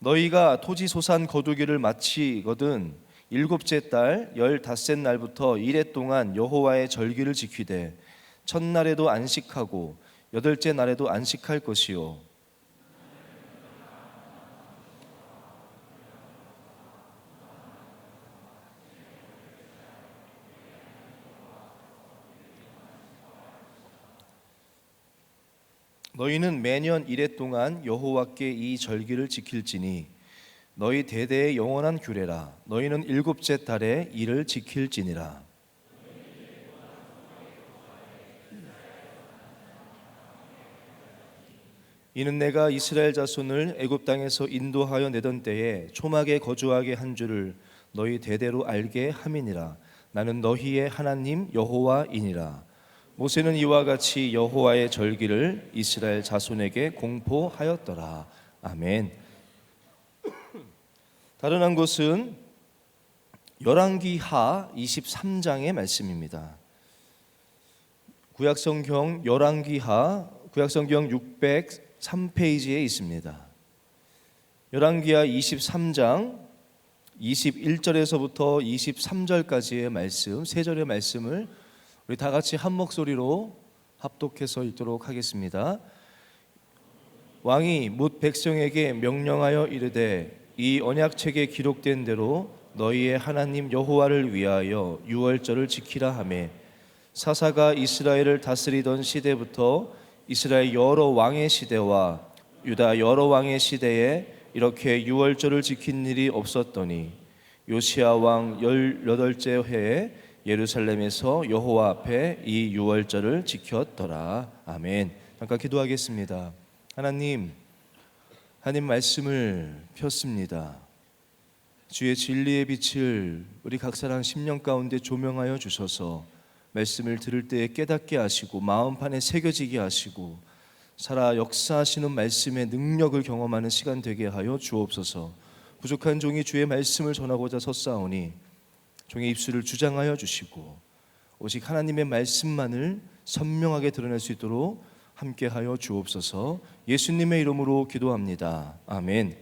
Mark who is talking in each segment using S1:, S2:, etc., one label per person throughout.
S1: 너희가 토지 소산 거두기를 마치거든 일곱째 달 15셋 날부터 이레 동안 여호와의 절기를 지키되 첫날에도 안식하고 여덟째 날에도 안식할 것이요 너희는 매년 이레 동안 여호와께 이 절기를 지킬지니 너희 대대의 영원한 규례라. 너희는 일곱째 달에 이를 지킬지니라. 이는 내가 이스라엘 자손을 애굽 땅에서 인도하여 내던 때에 초막에 거주하게 한 줄을 너희 대대로 알게 함이니라. 나는 너희의 하나님 여호와이니라. 모세는 이와 같이 여호와의 절기를 이스라엘 자손에게 공포하였더라. 아멘. 다른 한 곳은 열왕기하 23장의 말씀입니다. 구약성경 열왕기하 구약성경 603페이지에 있습니다. 열왕기하 23장 21절에서부터 23절까지의 말씀, 세 절의 말씀을 우리 다 같이 한 목소리로 합독해서 읽도록 하겠습니다. 왕이 뭇 백성에게 명령하여 이르되 이 언약책에 기록된 대로 너희의 하나님 여호와를 위하여 유월절을 지키라 하매 사사가 이스라엘을 다스리던 시대부터 이스라엘 여러 왕의 시대와 유다 여러 왕의 시대에 이렇게 유월절을 지킨 일이 없었더니 요시야 왕 18째 해에 예루살렘에서 여호와 앞에 이 유월절을 지켰더라. 아멘. 잠깐 기도하겠습니다. 하나님 말씀을 폈습니다. 주의 진리의 빛을 우리 각 사람 심령 가운데 조명하여 주셔서 말씀을 들을 때에 깨닫게 하시고 마음판에 새겨지게 하시고 살아 역사하시는 말씀의 능력을 경험하는 시간 되게 하여 주옵소서. 부족한 종이 주의 말씀을 전하고자 섰사오니 종의 입술을 주장하여 주시고 오직 하나님의 말씀만을 선명하게 드러낼 수 있도록 함께하여 주옵소서. 예수님의 이름으로 기도합니다. 아멘.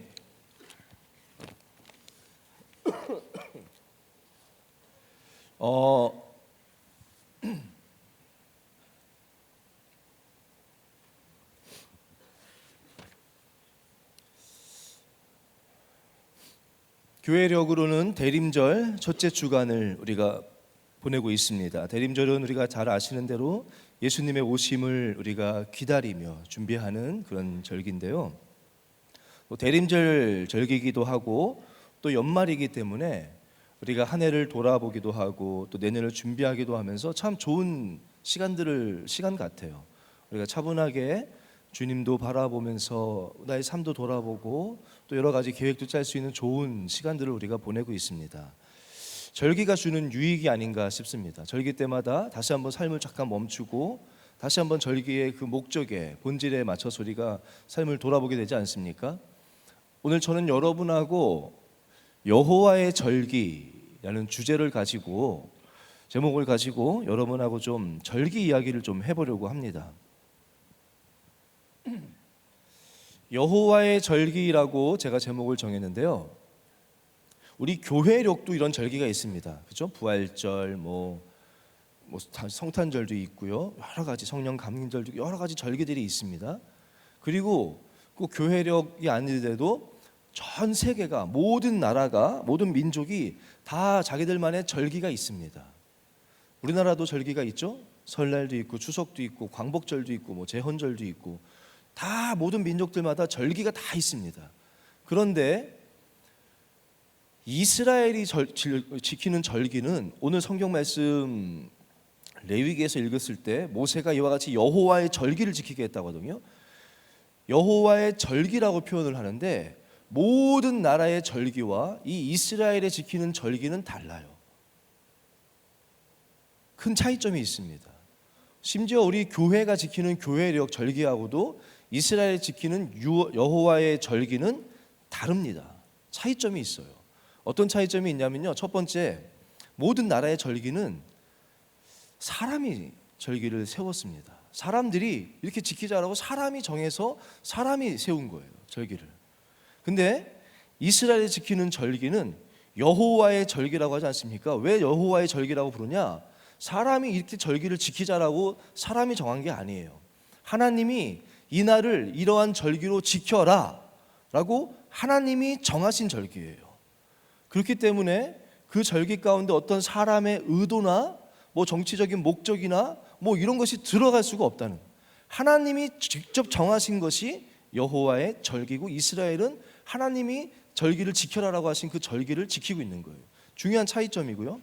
S1: 교회력으로는 대림절 첫째 주간을 우리가 보내고 있습니다. 대림절은 우리가 잘 아시는 대로 예수님의 오심을 우리가 기다리며 준비하는 그런 절기인데요. 대림절 절기이기도 하고 또 연말이기 때문에 우리가 한 해를 돌아보기도 하고 또 내년을 준비하기도 하면서 참 좋은 시간 같아요. 우리가 차분하게 주님도 바라보면서 나의 삶도 돌아보고 또 여러 가지 계획도 짤 수 있는 좋은 시간들을 우리가 보내고 있습니다. 절기가 주는 유익이 아닌가 싶습니다. 절기 때마다 다시 한번 삶을 잠깐 멈추고 다시 한번 절기의 그 목적에 본질에 맞춰서 우리가 삶을 돌아보게 되지 않습니까? 오늘 저는 여러분하고 여호와의 절기라는 주제를 가지고 제목을 가지고 여러분하고 좀 절기 이야기를 좀 해보려고 합니다. 여호와의 절기라고 제가 제목을 정했는데요. 우리 교회력도 이런 절기가 있습니다. 그렇죠? 부활절, 뭐 성탄절도 있고요. 여러 가지 성령 감림절도 여러 가지 절기들이 있습니다. 그리고 그 교회력이 아니더라도 전 세계가 모든 나라가 모든 민족이 다 자기들만의 절기가 있습니다. 우리나라도 절기가 있죠. 설날도 있고 추석도 있고 광복절도 있고 뭐 제헌절도 있고 다 모든 민족들마다 절기가 다 있습니다. 그런데 이스라엘이 지키는 절기는 오늘 성경 말씀 레위기에서 읽었을 때 모세가 이와 같이 여호와의 절기를 지키게 했다고 하거든요. 여호와의 절기라고 표현을 하는데 모든 나라의 절기와 이 이스라엘이 지키는 절기는 달라요. 큰 차이점이 있습니다. 심지어 우리 교회가 지키는 교회력 절기하고도 이스라엘이 지키는 여호와의 절기는 다릅니다. 차이점이 있어요. 어떤 차이점이 있냐면요. 첫 번째, 모든 나라의 절기는 사람이 절기를 세웠습니다. 사람들이 이렇게 지키자라고 사람이 정해서 사람이 세운 거예요. 절기를. 근데 이스라엘이 지키는 절기는 여호와의 절기라고 하지 않습니까? 왜 여호와의 절기라고 부르냐? 사람이 이렇게 절기를 지키자라고 사람이 정한 게 아니에요. 하나님이 이 날을 이러한 절기로 지켜라 라고 하나님이 정하신 절기예요. 그렇기 때문에 그 절기 가운데 어떤 사람의 의도나 뭐 정치적인 목적이나 뭐 이런 것이 들어갈 수가 없다는, 하나님이 직접 정하신 것이 여호와의 절기고, 이스라엘은 하나님이 절기를 지켜라라고 하신 그 절기를 지키고 있는 거예요. 중요한 차이점이고요.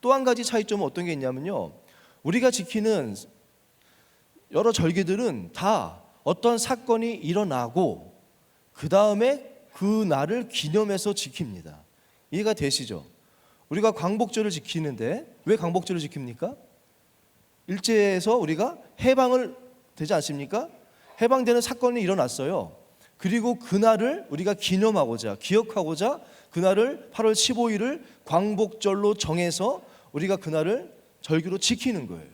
S1: 또 한 가지 차이점은 어떤 게 있냐면요, 우리가 지키는 여러 절기들은 다 어떤 사건이 일어나고 그 다음에 그 날을 기념해서 지킵니다. 이해가 되시죠? 우리가 광복절을 지키는데 왜 광복절을 지킵니까? 일제에서 우리가 해방을 되지 않습니까? 해방되는 사건이 일어났어요. 그리고 그날을 우리가 기념하고자, 기억하고자 그날을 8월 15일을 광복절로 정해서 우리가 그날을 절기로 지키는 거예요.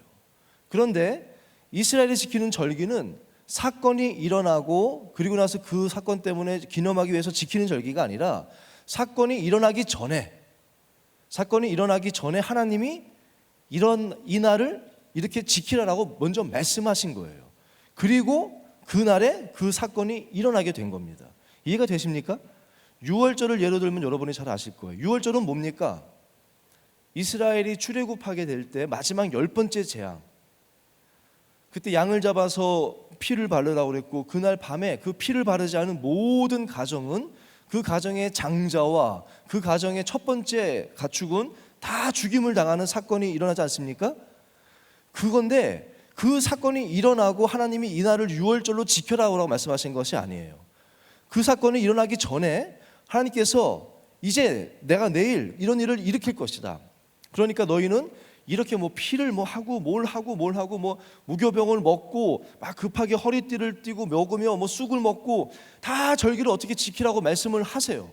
S1: 그런데 이스라엘이 지키는 절기는 사건이 일어나고 그리고 나서 그 사건 때문에 기념하기 위해서 지키는 절기가 아니라 사건이 일어나기 전에 하나님이 이 날을 이렇게 지키라라고 먼저 말씀하신 거예요. 그리고 그날에 그 사건이 일어나게 된 겁니다. 이해가 되십니까? 유월절을 예로 들면 여러분이 잘 아실 거예요. 유월절은 뭡니까? 이스라엘이 출애굽하게 될 때 마지막 10번째 재앙, 그때 양을 잡아서 피를 바르라고 그랬고, 그날 밤에 그 피를 바르지 않은 모든 가정은, 그 가정의 장자와 그 가정의 첫 번째 가축은 다 죽임을 당하는 사건이 일어나지 않습니까? 그건데 그 사건이 일어나고 하나님이 이날을 유월절로 지켜라고 말씀하신 것이 아니에요. 그 사건이 일어나기 전에 하나님께서 이제 내가 내일 이런 일을 일으킬 것이다. 그러니까 너희는 이렇게 뭐 피를 뭐 하고 뭘 하고 뭐 무교병을 먹고 막 급하게 허리띠를 띠고 먹으며 뭐 쑥을 먹고 다 절기를 어떻게 지키라고 말씀을 하세요.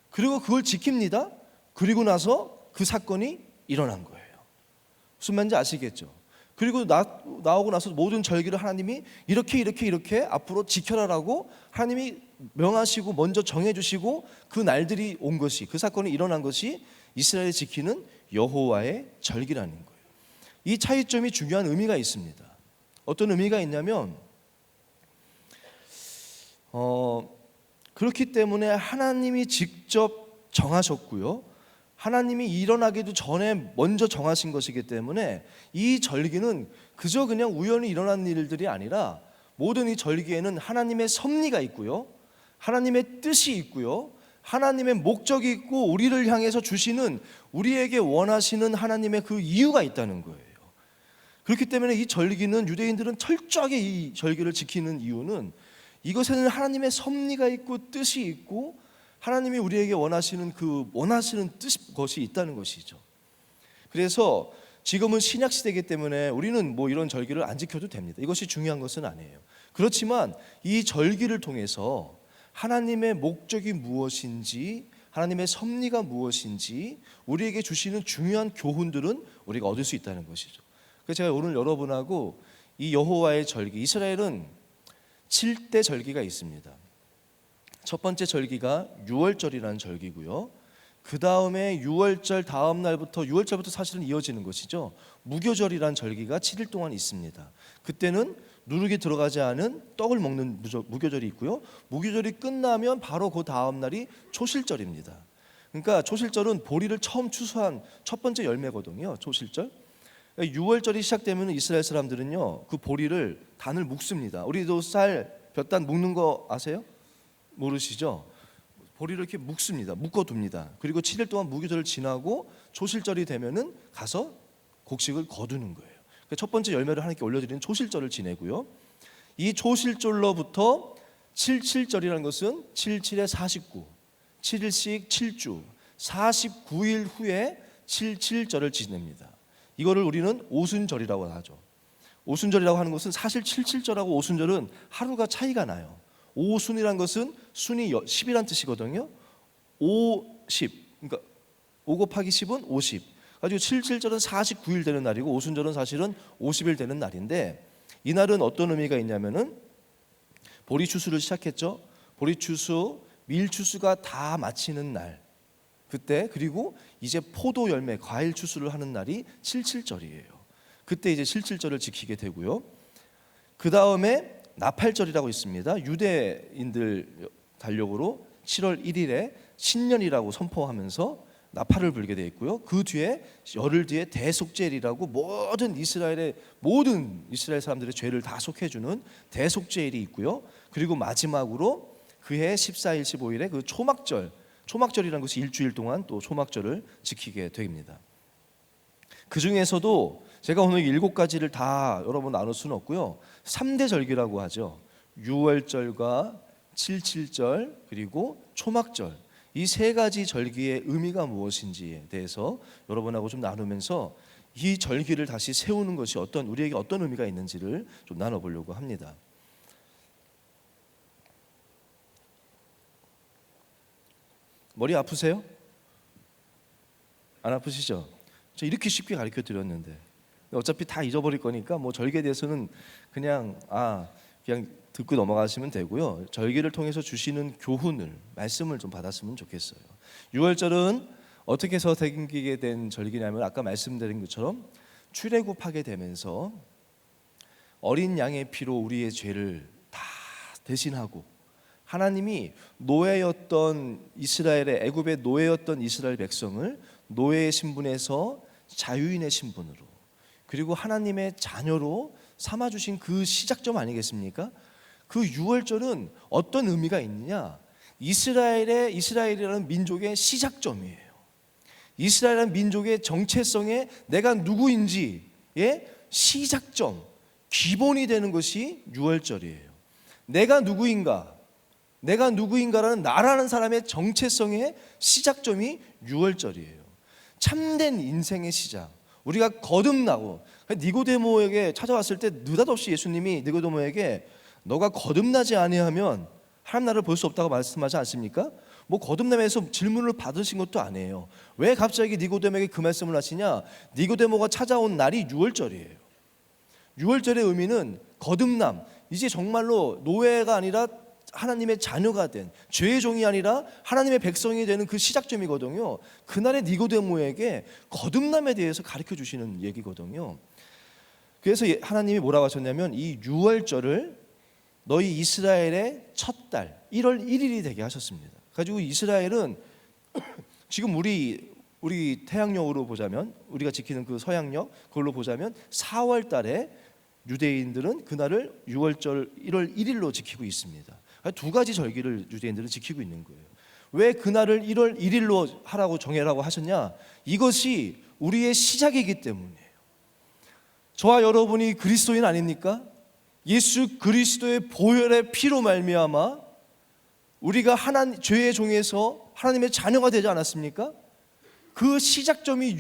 S1: 그리고 그걸 지킵니다. 그리고 나서 그 사건이 일어난 거예요. 무슨 말인지 아시겠죠? 그리고 나오고 나서 모든 절기를 하나님이 이렇게 앞으로 지켜라라고 하나님이 명하시고 먼저 정해주시고 그 날들이 온 것이, 그 사건이 일어난 것이 이스라엘이 지키는 여호와의 절기라는 거예요. 이 차이점이 중요한 의미가 있습니다. 어떤 의미가 있냐면 그렇기 때문에 하나님이 직접 정하셨고요, 하나님이 일어나기도 전에 먼저 정하신 것이기 때문에 이 절기는 그저 그냥 우연히 일어난 일들이 아니라 모든 이 절기에는 하나님의 섭리가 있고요, 하나님의 뜻이 있고요, 하나님의 목적이 있고 우리를 향해서 주시는, 우리에게 원하시는 하나님의 그 이유가 있다는 거예요. 그렇기 때문에 이 절기는, 유대인들은 철저하게 이 절기를 지키는 이유는 이것에는 하나님의 섭리가 있고 뜻이 있고 하나님이 우리에게 원하시는 것이 있다는 것이죠. 그래서 지금은 신약 시대이기 때문에 우리는 뭐 이런 절기를 안 지켜도 됩니다. 이것이 중요한 것은 아니에요. 그렇지만 이 절기를 통해서 하나님의 목적이 무엇인지, 하나님의 섭리가 무엇인지 우리에게 주시는 중요한 교훈들은 우리가 얻을 수 있다는 것이죠. 그래서 제가 오늘 여러분하고 이 여호와의 절기, 이스라엘은 7대 절기가 있습니다. 첫 번째 절기가 유월절이라는 절기고요, 그 다음에 유월절 다음 날부터, 유월절부터 사실은 이어지는 것이죠, 무교절이라는 절기가 7일 동안 있습니다. 그때는 누룩이 들어가지 않은 떡을 먹는 무교절이 있고요, 무교절이 끝나면 바로 그 다음 날이 초실절입니다. 그러니까 초실절은 보리를 처음 추수한 첫 번째 열매거든요. 초실절. 유월절이 시작되면 이스라엘 사람들은요, 그 보리를 단을 묶습니다. 우리도 쌀 몇 단 묶는 거 아세요? 모르시죠? 보리를 이렇게 묶습니다. 묶어둡니다. 그리고 7일 동안 무교절을 지나고 초실절이 되면은 가서 곡식을 거두는 거예요. 첫 번째 열매를 하나님께 올려드리는 초실절을 지내고요, 이 초실절로부터 77절이라는 것은 77에 49, 7일씩 7주 49일 후에 77절을 지냅니다. 이거를 우리는 오순절이라고 하죠. 오순절이라고 하는 것은 사실 77절하고 오순절은 하루가 차이가 나요. 오순이란 것은 순이 10이란 뜻이거든요. 50, 그러니까 5 곱하기 10은 50. 가지고 77절은 49일 되는 날이고 오순절은 사실은 50일 되는 날인데, 이 날은 어떤 의미가 있냐면은 보리 추수를 시작했죠. 보리 추수 밀 추수가 다 마치는 날, 그때, 그리고 이제 포도 열매, 과일 추수를 하는 날이 칠칠절이에요. 그때 이제 칠칠절을 지키게 되고요. 그 다음에 나팔절이라고 있습니다. 유대인들 달력으로 7월 1일에 신년이라고 선포하면서 나팔을 불게 돼 있고요. 그 뒤에 열흘 뒤에 대속죄일이라고 모든 이스라엘 사람들의 죄를 다 속해주는 대속죄일이 있고요. 그리고 마지막으로 그해 14일 15일에 그 초막절이라는 것이 일주일 동안 또 초막절을 지키게 됩니다. 그 중에서도 제가 오늘 7가지를 다 여러분 나눌 수는 없고요. 3대 절기라고 하죠. 유월절과 칠칠절 그리고 초막절, 이 3가지 절기의 의미가 무엇인지에 대해서 여러분하고 좀 나누면서 이 절기를 다시 세우는 것이 우리에게 어떤 의미가 있는지를 좀 나눠보려고 합니다. 머리 아프세요? 안 아프시죠? 저 이렇게 쉽게 가르쳐 드렸는데 어차피 다 잊어버릴 거니까 뭐 절기에 대해서는 그냥 듣고 넘어가시면 되고요. 절기를 통해서 주시는 교훈을, 말씀을 좀 받았으면 좋겠어요. 유월절은 어떻게 해서 생기게 된 절기냐면 아까 말씀드린 것처럼 출애굽하게 되면서 어린 양의 피로 우리의 죄를 다 대신하고 하나님이 애굽의 노예였던 이스라엘 백성을 노예의 신분에서 자유인의 신분으로, 그리고 하나님의 자녀로 삼아주신 그 시작점 아니겠습니까? 그 유월절은 어떤 의미가 있느냐? 이스라엘이라는 민족의 시작점이에요. 이스라엘이라는 민족의 정체성에 내가 누구인지의 시작점, 기본이 되는 것이 유월절이에요. 내가 누구인가라는 나라는 사람의 정체성의 시작점이 유월절이에요. 참된 인생의 시작. 우리가 거듭나고, 니고데모에게 찾아왔을 때 느닷없이 예수님이 니고데모에게 너가 거듭나지 아니하면 하나님 나라를 볼 수 없다고 말씀하지 않습니까? 뭐 거듭남에서 질문을 받으신 것도 아니에요. 왜 갑자기 니고데모에게 그 말씀을 하시냐? 니고데모가 찾아온 날이 유월절이에요. 유월절의 의미는 거듭남, 이제 정말로 노예가 아니라 하나님의 자녀가 된, 죄의 종이 아니라 하나님의 백성이 되는 그 시작점이거든요. 그날의 니고데모에게 거듭남에 대해서 가르쳐 주시는 얘기거든요. 그래서 하나님이 뭐라고 하셨냐면 이 유월절을 너희 이스라엘의 첫 달 1월 1일이 되게 하셨습니다. 가지고 이스라엘은 지금 우리 태양력으로 보자면, 우리가 지키는 그 서양력 그걸로 보자면 4월 달에 유대인들은 그날을 유월절 1월 1일로 지키고 있습니다. 2가지 절기를 유대인들은 지키고 있는 거예요. 왜 그날을 1월 1일로 하라고 정해라고 하셨냐? 이것이 우리의 시작이기 때문이에요. 저와 여러분이 그리스도인 아닙니까? 예수 그리스도의 보혈의 피로 말미암아 우리가 죄의 종에서 하나님의 자녀가 되지 않았습니까? 그 시작점이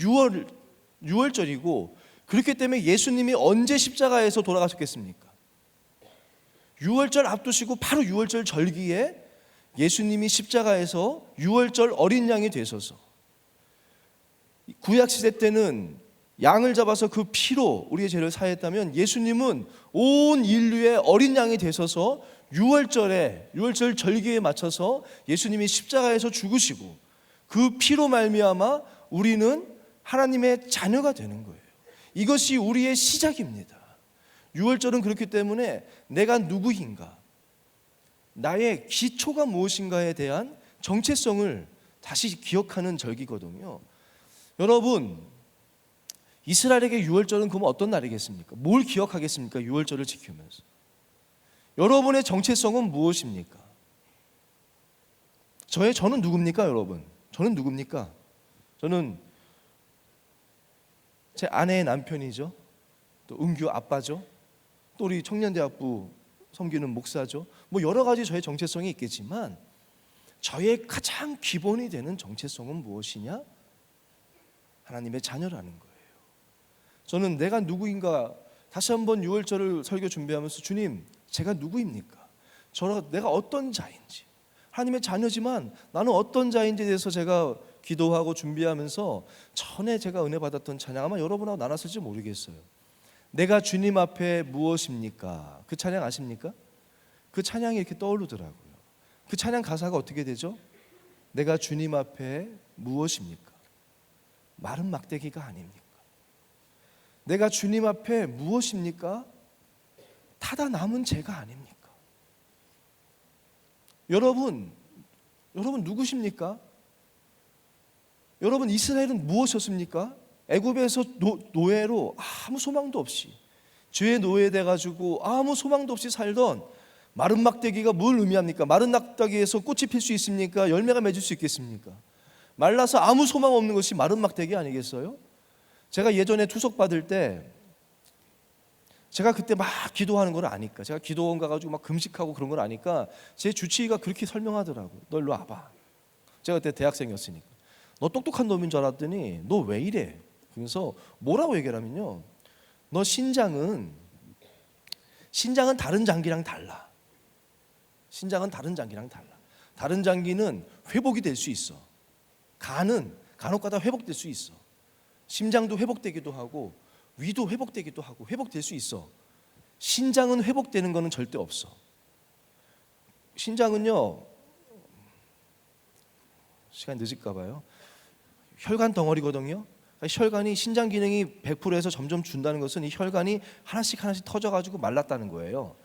S1: 유월절이고, 그렇기 때문에 예수님이 언제 십자가에서 돌아가셨겠습니까? 유월절 앞두시고 바로 유월절 절기에 예수님이 십자가에서 유월절 어린 양이 되셔서, 구약시대 때는 양을 잡아서 그 피로 우리의 죄를 사했다면 예수님은 온 인류의 어린 양이 되셔서 유월절 절기에 맞춰서 예수님이 십자가에서 죽으시고 그 피로 말미암아 우리는 하나님의 자녀가 되는 거예요. 이것이 우리의 시작입니다. 유월절은 그렇기 때문에 내가 누구인가, 나의 기초가 무엇인가에 대한 정체성을 다시 기억하는 절기거든요. 여러분, 이스라엘에게 유월절은 그럼 어떤 날이겠습니까? 뭘 기억하겠습니까? 유월절을 지키면서 여러분의 정체성은 무엇입니까? 저는 누굽니까, 여러분? 저는 누굽니까? 저는 제 아내의 남편이죠. 또 은규 아빠죠. 또 우리 청년대학부 섬기는 목사죠. 뭐 여러 가지 저의 정체성이 있겠지만 저의 가장 기본이 되는 정체성은 무엇이냐? 하나님의 자녀라는 거예요. 저는 내가 누구인가, 다시 한번 유월절을 설교 준비하면서 주님, 제가 누구입니까? 내가 어떤 자인지, 하나님의 자녀지만 나는 어떤 자인지에 대해서 제가 기도하고 준비하면서 전에 제가 은혜 받았던 찬양, 아마 여러분하고 나눴을지 모르겠어요. 내가 주님 앞에 무엇입니까? 그 찬양 아십니까? 그 찬양이 이렇게 떠오르더라고요. 그 찬양 가사가 어떻게 되죠? 내가 주님 앞에 무엇입니까? 마른 막대기가 아닙니까? 내가 주님 앞에 무엇입니까? 타다 남은 죄가 아닙니까? 여러분 누구십니까? 여러분 이스라엘은 무엇이었습니까? 애굽에서 노예로 아무 소망도 없이 죄의 노예돼 가지고 아무 소망도 없이 살던 마른 막대기가 뭘 의미합니까? 마른 막대기에서 꽃이 필 수 있습니까? 열매가 맺을 수 있겠습니까? 말라서 아무 소망 없는 것이 마른 막대기 아니겠어요? 제가 예전에 투석 받을 때 제가 그때 막 기도하는 걸 아니까, 제가 기도원 가가지고 막 금식하고 그런 걸 아니까 제 주치의가 그렇게 설명하더라고요. 너 일로 와봐. 제가 그때 대학생이었으니까. 너 똑똑한 놈인 줄 알았더니 너 왜 이래? 그래서 뭐라고 얘기를 하면요, 너 신장은 다른 장기랑 달라. 신장은 다른 장기랑 달라. 다른 장기는 회복이 될 수 있어. 간은 간혹가다 회복될 수 있어. 심장도 회복되기도 하고 위도 회복되기도 하고 회복될 수 있어. 신장은 회복되는 거는 절대 없어. 신장은요, 시간 늦을까 봐요. 혈관 덩어리거든요. 혈관이 신장 기능이 100%에서 점점 준다는 것은 이 혈관이 하나씩 터져가지고 말랐다는 거예요.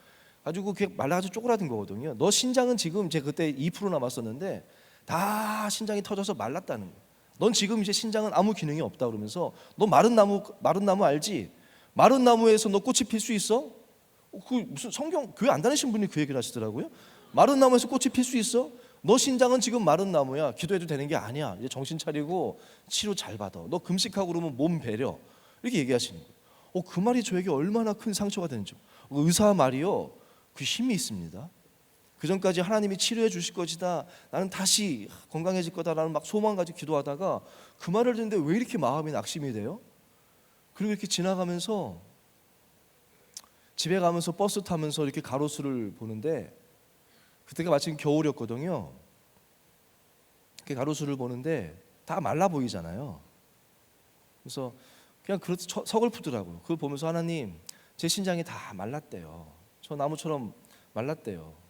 S1: 가지고 그게 말라가지고 쪼그라든 거거든요. 너 신장은 지금 제가 그때 2% 남았었는데 다 신장이 터져서 말랐다는 거예요. 넌 지금 이제 신장은 아무 기능이 없다 그러면서, 너 마른 나무 알지? 마른 나무에서 너 꽃이 필 수 있어? 그 무슨 성경 교회 안 다니신 분이 그 얘기를 하시더라고요. 마른 나무에서 꽃이 필 수 있어? 너 신장은 지금 마른 나무야. 기도해도 되는 게 아니야. 이제 정신 차리고 치료 잘 받아. 너 금식하고 그러면 몸 배려. 이렇게 얘기하시는 거예요. 그 말이 저에게 얼마나 큰 상처가 되는지. 의사 말이요, 그 힘이 있습니다. 그 전까지 하나님이 치료해 주실 것이다, 나는 다시 건강해질 거다라는 막 소망 가지고 기도하다가 그 말을 듣는데 왜 이렇게 마음이 낙심이 돼요? 그리고 이렇게 지나가면서 집에 가면서 버스 타면서 이렇게 가로수를 보는데, 그때가 마침 겨울이었거든요. 이렇게 가로수를 보는데 다 말라 보이잖아요. 그래서 그냥 서글프더라고요. 그걸 보면서, 하나님, 제 신장이 다 말랐대요. 저 나무처럼 말랐대요.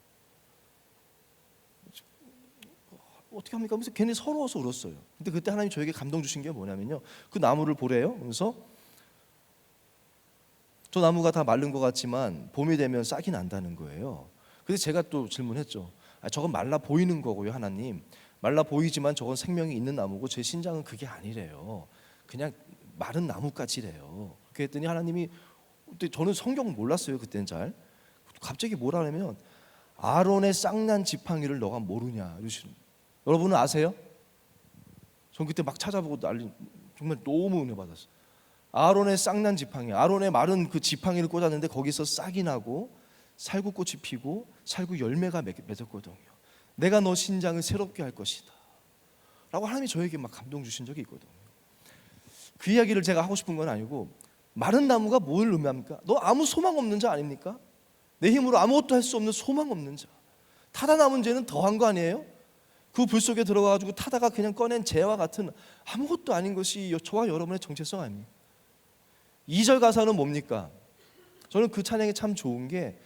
S1: 어떻게 합니까? 하면서 괜히 서러워서 울었어요. 근데 그때 하나님 저에게 감동 주신 게 뭐냐면요, 그 나무를 보래요. 그래서 저 나무가 다 마른 것 같지만 봄이 되면 싹이 난다는 거예요. 그래서 제가 또 질문했죠. 저건 말라 보이는 거고요, 하나님. 말라 보이지만 저건 생명이 있는 나무고 제 신장은 그게 아니래요. 그냥 마른 나무까지래요. 그렇게 했더니 하나님이, 그때 저는 성경 몰랐어요, 그때는 잘. 갑자기 뭐라냐면, 아론의 쌍난 지팡이를 너가 모르냐 이러시는 거예요. 여러분은 아세요? 전 그때 막 찾아보고 정말 너무 은혜 받았어요. 아론의 쌍난 지팡이, 아론의 마른 그 지팡이를 꽂았는데 거기서 싹이 나고 살구꽃이 피고 살구 열매가 맺었거든요. 내가 너 신장을 새롭게 할 것이다 라고 하나님이 저에게 막 감동 주신 적이 있거든요. 그 이야기를 제가 하고 싶은 건 아니고, 마른 나무가 뭘 의미합니까? 너 아무 소망 없는 자 아닙니까? 내 힘으로 아무것도 할 수 없는 소망 없는 자. 타다 남은 죄는 더한 거 아니에요? 그 불 속에 들어가가지고 타다가 그냥 꺼낸 죄와 같은 아무것도 아닌 것이 저와 여러분의 정체성 아닙니까? 2절 가사는 뭡니까? 저는 그 찬양이 참 좋은 게,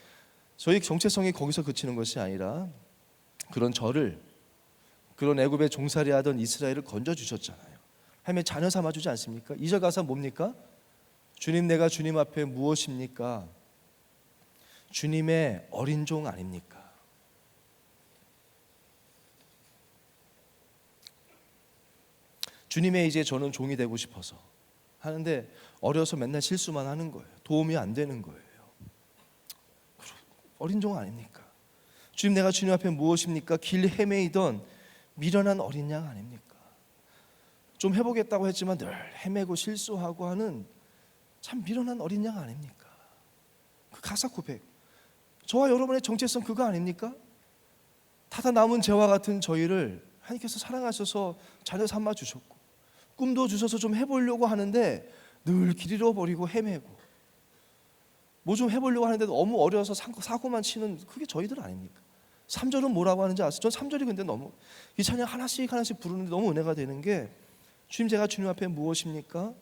S1: 저희 정체성이 거기서 그치는 것이 아니라 그런 저를, 그런 애굽에 종살이 하던 이스라엘을 건져주셨잖아요. 하나님의 자녀 삼아주지 않습니까? 2절 가사 뭡니까? 주님, 내가 주님 앞에 무엇입니까? 주님의 어린 종 아닙니까? 주님의 이제 저는 종이 되고 싶어서 하는데 어려서 맨날 실수만 하는 거예요. 도움이 안 되는 거예요. 어린 종 아닙니까? 주님, 내가 주님 앞에 무엇입니까? 길 헤매이던 미련한 어린 양 아닙니까? 좀 해보겠다고 했지만 늘 헤매고 실수하고 하는 참 미련한 어린 양 아닙니까? 그 가사 고백, 저와 여러분의 정체성 그거 아닙니까? 타다 남은 죄와 같은 저희를 하나님께서 사랑하셔서 자녀 삼아 주셨고, 꿈도 주셔서 좀 해보려고 하는데 늘 길 잃어버리고 헤매고, 뭐 좀 해보려고 하는데 너무 어려워서 사고만 치는, 그게 저희들 아닙니까? 3절은 뭐라고 하는지 아세요? 전 3절이 근데 너무, 이 찬양 하나씩 부르는데 너무 은혜가 되는 게, 주님, 제가 주님 앞에 무엇입니까?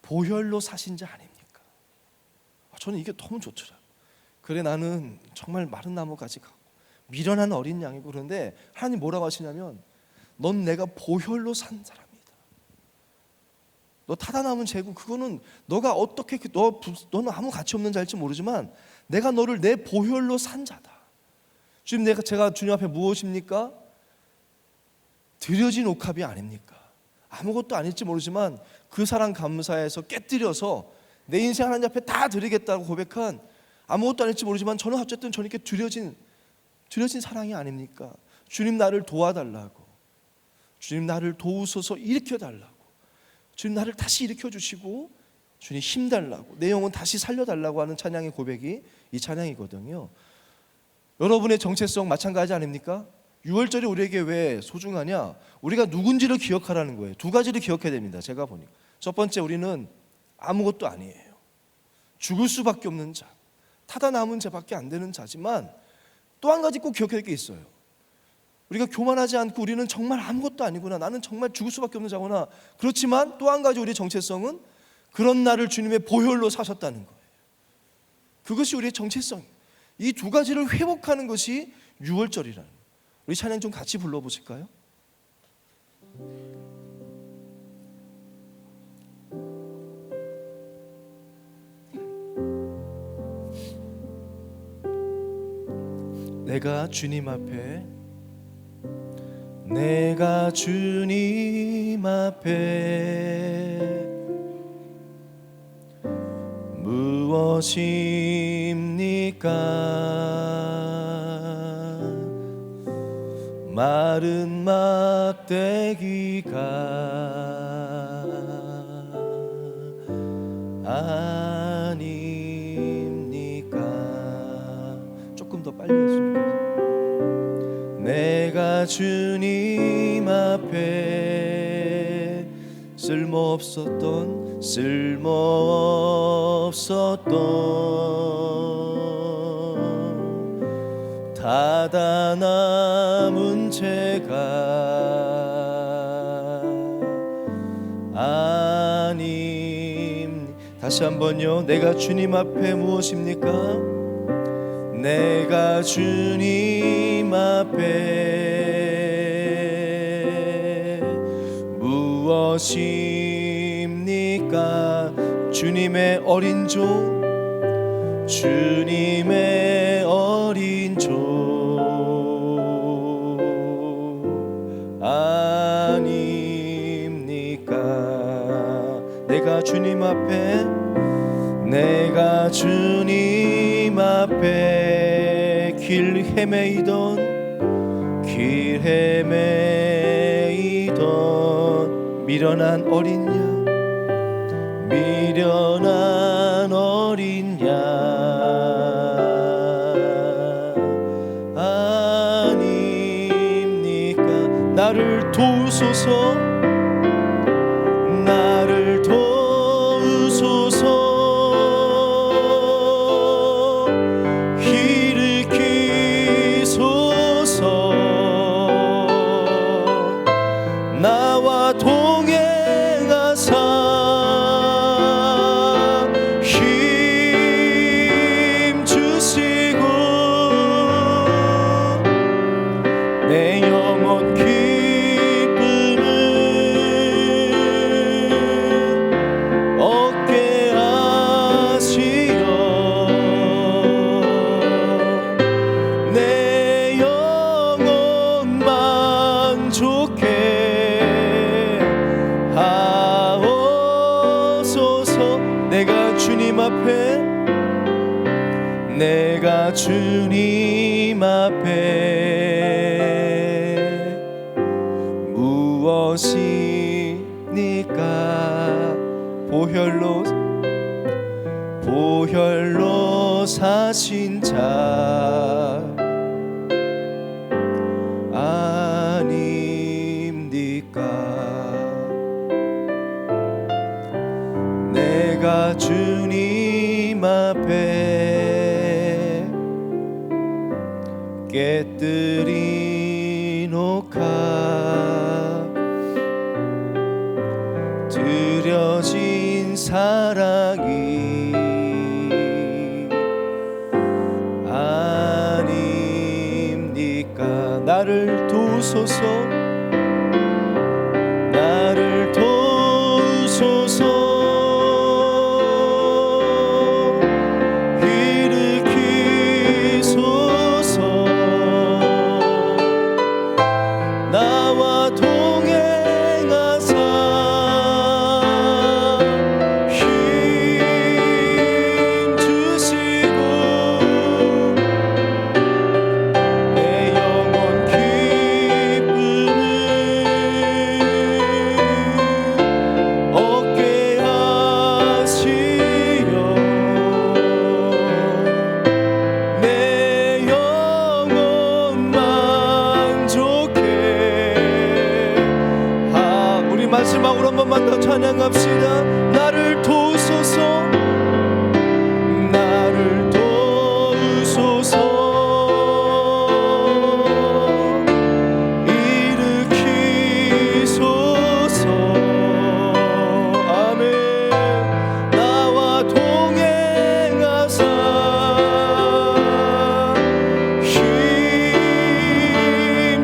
S1: 보혈로 사신 자 아닙니까? 저는 이게 너무 좋더라. 그래 나는 정말 마른 나무가지 같고 미련한 어린 양이고. 그런데 하나님 뭐라고 하시냐면 넌 내가 보혈로 산 사람이다. 너 타다 남은 재고 그거는 너가 어떻게 너는 아무 가치 없는 자일지 모르지만 내가 너를 내 보혈로 산 자다. 주님, 제가 주님 앞에 무엇입니까? 드려진 옥합이 아닙니까? 아무것도 아닐지 모르지만 그 사랑 감사해서 깨뜨려서 내 인생 하나님 앞에 다 드리겠다고 고백한, 아무것도 아닐지 모르지만 저는 어쨌든 저는 이렇게 드려진 사랑이 아닙니까? 주님 나를 도와달라고, 주님 나를 도우소서 일으켜달라고, 주님 나를 다시 일으켜주시고 주님 힘달라고, 내 영혼 다시 살려달라고 하는 찬양의 고백이 이 찬양이거든요. 여러분의 정체성 마찬가지 아닙니까? 6월절이 우리에게 왜 소중하냐? 우리가 누군지를 기억하라는 거예요. 두 가지를 기억해야 됩니다. 제가 보니까 첫 번째, 우리는 아무것도 아니에요. 죽을 수밖에 없는 자, 타다 남은 자밖에 안 되는 자지만 또 한 가지 꼭 기억해야 될 게 있어요. 우리가 교만하지 않고 우리는 정말 아무것도 아니구나, 나는 정말 죽을 수밖에 없는 자구나. 그렇지만 또 한 가지 우리의 정체성은 그런 나를 주님의 보혈로 사셨다는 거예요. 그것이 우리의 정체성. 이 두 가지를 회복하는 것이 6월절이라는, 우리 찬양 좀 같이 불러보실까요? 내가 주님 앞에, 내가 주님 앞에 무엇입니까? 마른 막대기가 아닙니까? 조금 더 빨리 했으면 좋겠어요. 내가 주님 앞에 쓸모없었던 타다 남은 죄가 아님. 다시 한번요. 내가 주님 앞에 무엇입니까? 내가 주님 앞에 무엇입니까? 주님의 어린 종, 주님의 어린 종 아닙니까? 내가 주님 앞에, 내가 주님 앞에 길 헤매이던 미련한 어린 양, 미련한 어린 양 아닙니까? 나를 도우소서, 나를 도우소서, 일으키소서, 나와 동행하사 힘 주시고 내 영혼 기쁨을 얻게 하시어 내 영혼 만족해 하옵소서. 내가 주님 앞에, 내가 주님 앞에 무엇이니까? 보혈로 사신 자 아닙니까? 내가 주님 앞에 깨뜨린 옥합, 드려진 사랑이 나를 도우소서 나를 도우소서 나와 동행하사 힘 주시고 내 영혼 기쁨을 얻게 하시려 내 영혼 만족해. 우리 마지막으로 한 번만 더 찬양합시다. 나를 도우소서 나를 도우소서 일으키소서. 아멘. 나와 동행하사 힘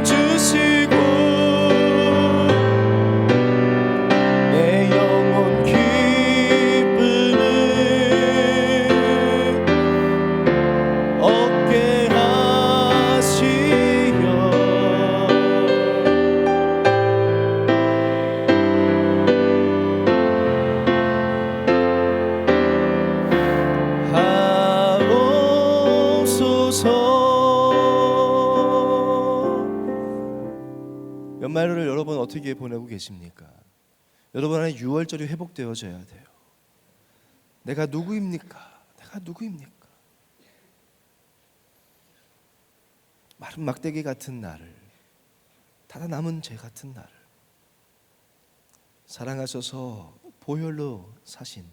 S1: 주시고 내 영혼 기쁨을 얻게 하시려 하옵소서. 연말을 여러분 어떻게 보내고 계십니까? 여러분 안에 6월절이 회복되어져야 돼요. 내가 누구입니까? 내가 누구입니까? 마른 막대기 같은 나를, 달아 남은 재 같은 나를 사랑하셔서 보혈로 사신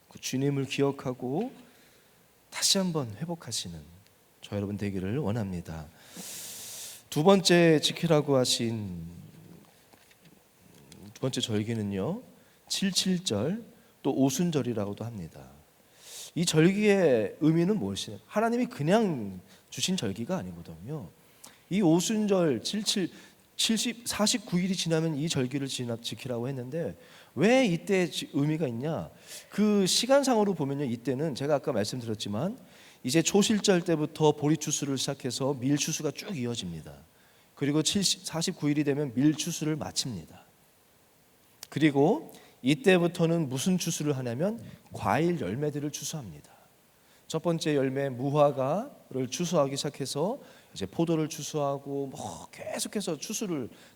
S1: 그 주님을 기억하고 다시 한번 회복하시는 저 여러분 되기를 원합니다. 두 번째 지키라고 하신 두 번째 절기는요, 77절 또 오순절이라고도 합니다. 이 절기의 의미는 무엇이냐? 하나님이 그냥 주신 절기가 아니거든요. 이 오순절 49일이 지나면 이 절기를 지키라고 했는데 왜 이때 의미가 있냐? 그 시간상으로 보면요, 이때는 제가 아까 말씀드렸지만 이제 초실절 때부터 보리추수를 시작해서 밀추수가 쭉 이어집니다. 그리고 49일이 되면 밀추수를 마칩니다. 그리고 이때부터는 무슨 추수를 하냐면 과일 열매들을 추수합니다. 첫 번째 열매 무화과를 추수하기 시작해서 이제 포도를 추수하고 뭐 계속해서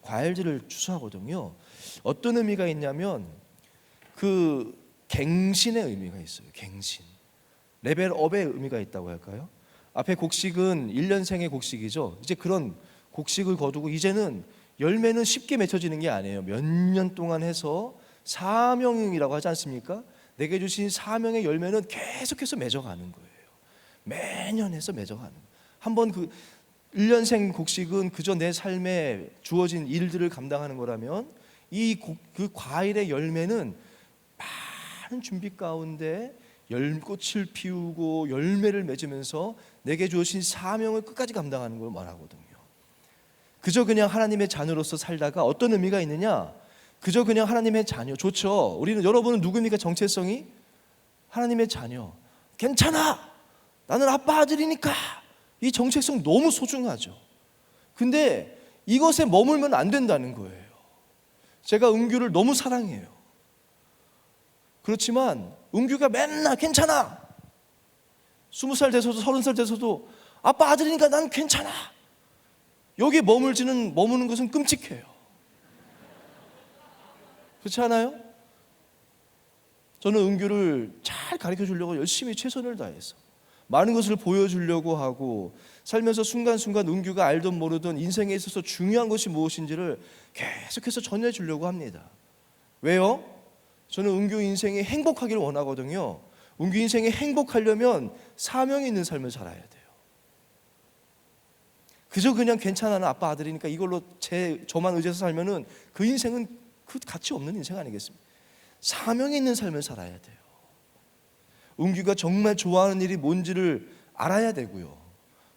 S1: 과일들을 추수하거든요. 어떤 의미가 있냐면 그 갱신의 의미가 있어요. 갱신, 레벨업의 의미가 있다고 할까요? 앞에 곡식은 1년생의 곡식이죠. 이제 그런 곡식을 거두고 이제는 열매는 쉽게 맺혀지는 게 아니에요. 몇 년 동안 해서 사명이라고 하지 않습니까? 내게 주신 사명의 열매는 계속해서 맺어가는 거예요. 매년 해서 맺어가는 거예요. 한번 그 1년생 곡식은 그저 내 삶에 주어진 일들을 감당하는 거라면 그 과일의 열매는 많은 준비 가운데 꽃을 피우고 열매를 맺으면서 내게 주어진 사명을 끝까지 감당하는 걸 말하거든요. 그저 그냥 하나님의 자녀로서 살다가 어떤 의미가 있느냐? 그저 그냥 하나님의 자녀 좋죠. 여러분은 누구입니까? 정체성이 하나님의 자녀. 괜찮아, 나는 아빠 아들이니까. 이 정체성 너무 소중하죠. 근데 이것에 머물면 안 된다는 거예요. 제가 은규를 너무 사랑해요. 그렇지만 은규가 맨날 괜찮아, 20살 돼서도 30살 돼서도 아빠 아들이니까 난 괜찮아, 여기에 머무는 것은 끔찍해요. 그렇지 않아요? 저는 은규를 잘 가르쳐 주려고 열심히 최선을 다해서 많은 것을 보여주려고 하고 살면서 순간순간 은규가 알던 모르던 인생에 있어서 중요한 것이 무엇인지를 계속해서 전해주려고 합니다. 왜요? 저는 은규 인생이 행복하기를 원하거든요. 은규 인생이 행복하려면 사명이 있는 삶을 살아야 돼요. 그저 그냥 괜찮아, 나 아빠 아들이니까 이걸로 저만 의지해서 살면은 그 인생은 그 가치 없는 인생 아니겠습니까? 사명이 있는 삶을 살아야 돼요. 은규가 정말 좋아하는 일이 뭔지를 알아야 되고요.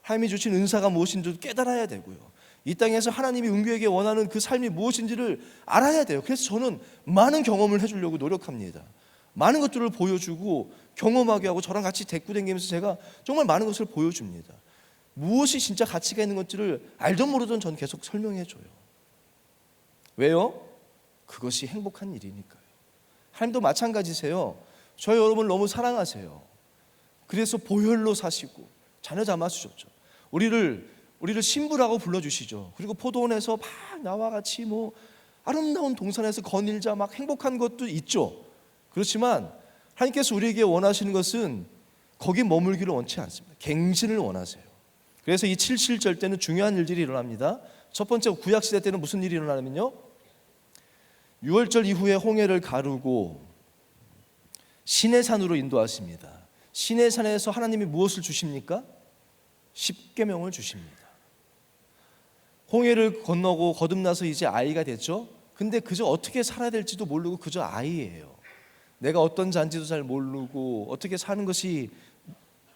S1: 하나님이 주신 은사가 무엇인지도 깨달아야 되고요. 이 땅에서 하나님이 은규에게 원하는 그 삶이 무엇인지를 알아야 돼요. 그래서 저는 많은 경험을 해주려고 노력합니다. 많은 것들을 보여주고 경험하게 하고 저랑 같이 데리고 다니면서 제가 정말 많은 것을 보여줍니다. 무엇이 진짜 가치가 있는 것들을 알던 모르던 전 계속 설명해줘요. 왜요? 그것이 행복한 일이니까요. 하나님도 마찬가지세요. 저희 여러분을 너무 사랑하세요. 그래서 보혈로 사시고 자녀 삼아주셨죠. 우리를 신부라고 불러주시죠. 그리고 포도원에서 막 나와 같이 아름다운 동산에서 거닐자 막 행복한 것도 있죠. 그렇지만 하나님께서 우리에게 원하시는 것은 거기 머물기를 원치 않습니다. 갱신을 원하세요. 그래서 이 77절 때는 중요한 일들이 일어납니다. 첫 번째, 구약시대 때는 무슨 일이 일어나냐면요, 6월절 이후에 홍해를 가르고 시내산으로 인도하십니다. 시내산에서 하나님이 무엇을 주십니까? 십계명을 주십니다. 홍해를 건너고 거듭나서 이제 아이가 됐죠. 근데 그저 어떻게 살아야 될지도 모르고 그저 아이예요. 내가 어떤 자인지도 잘 모르고 어떻게 사는 것이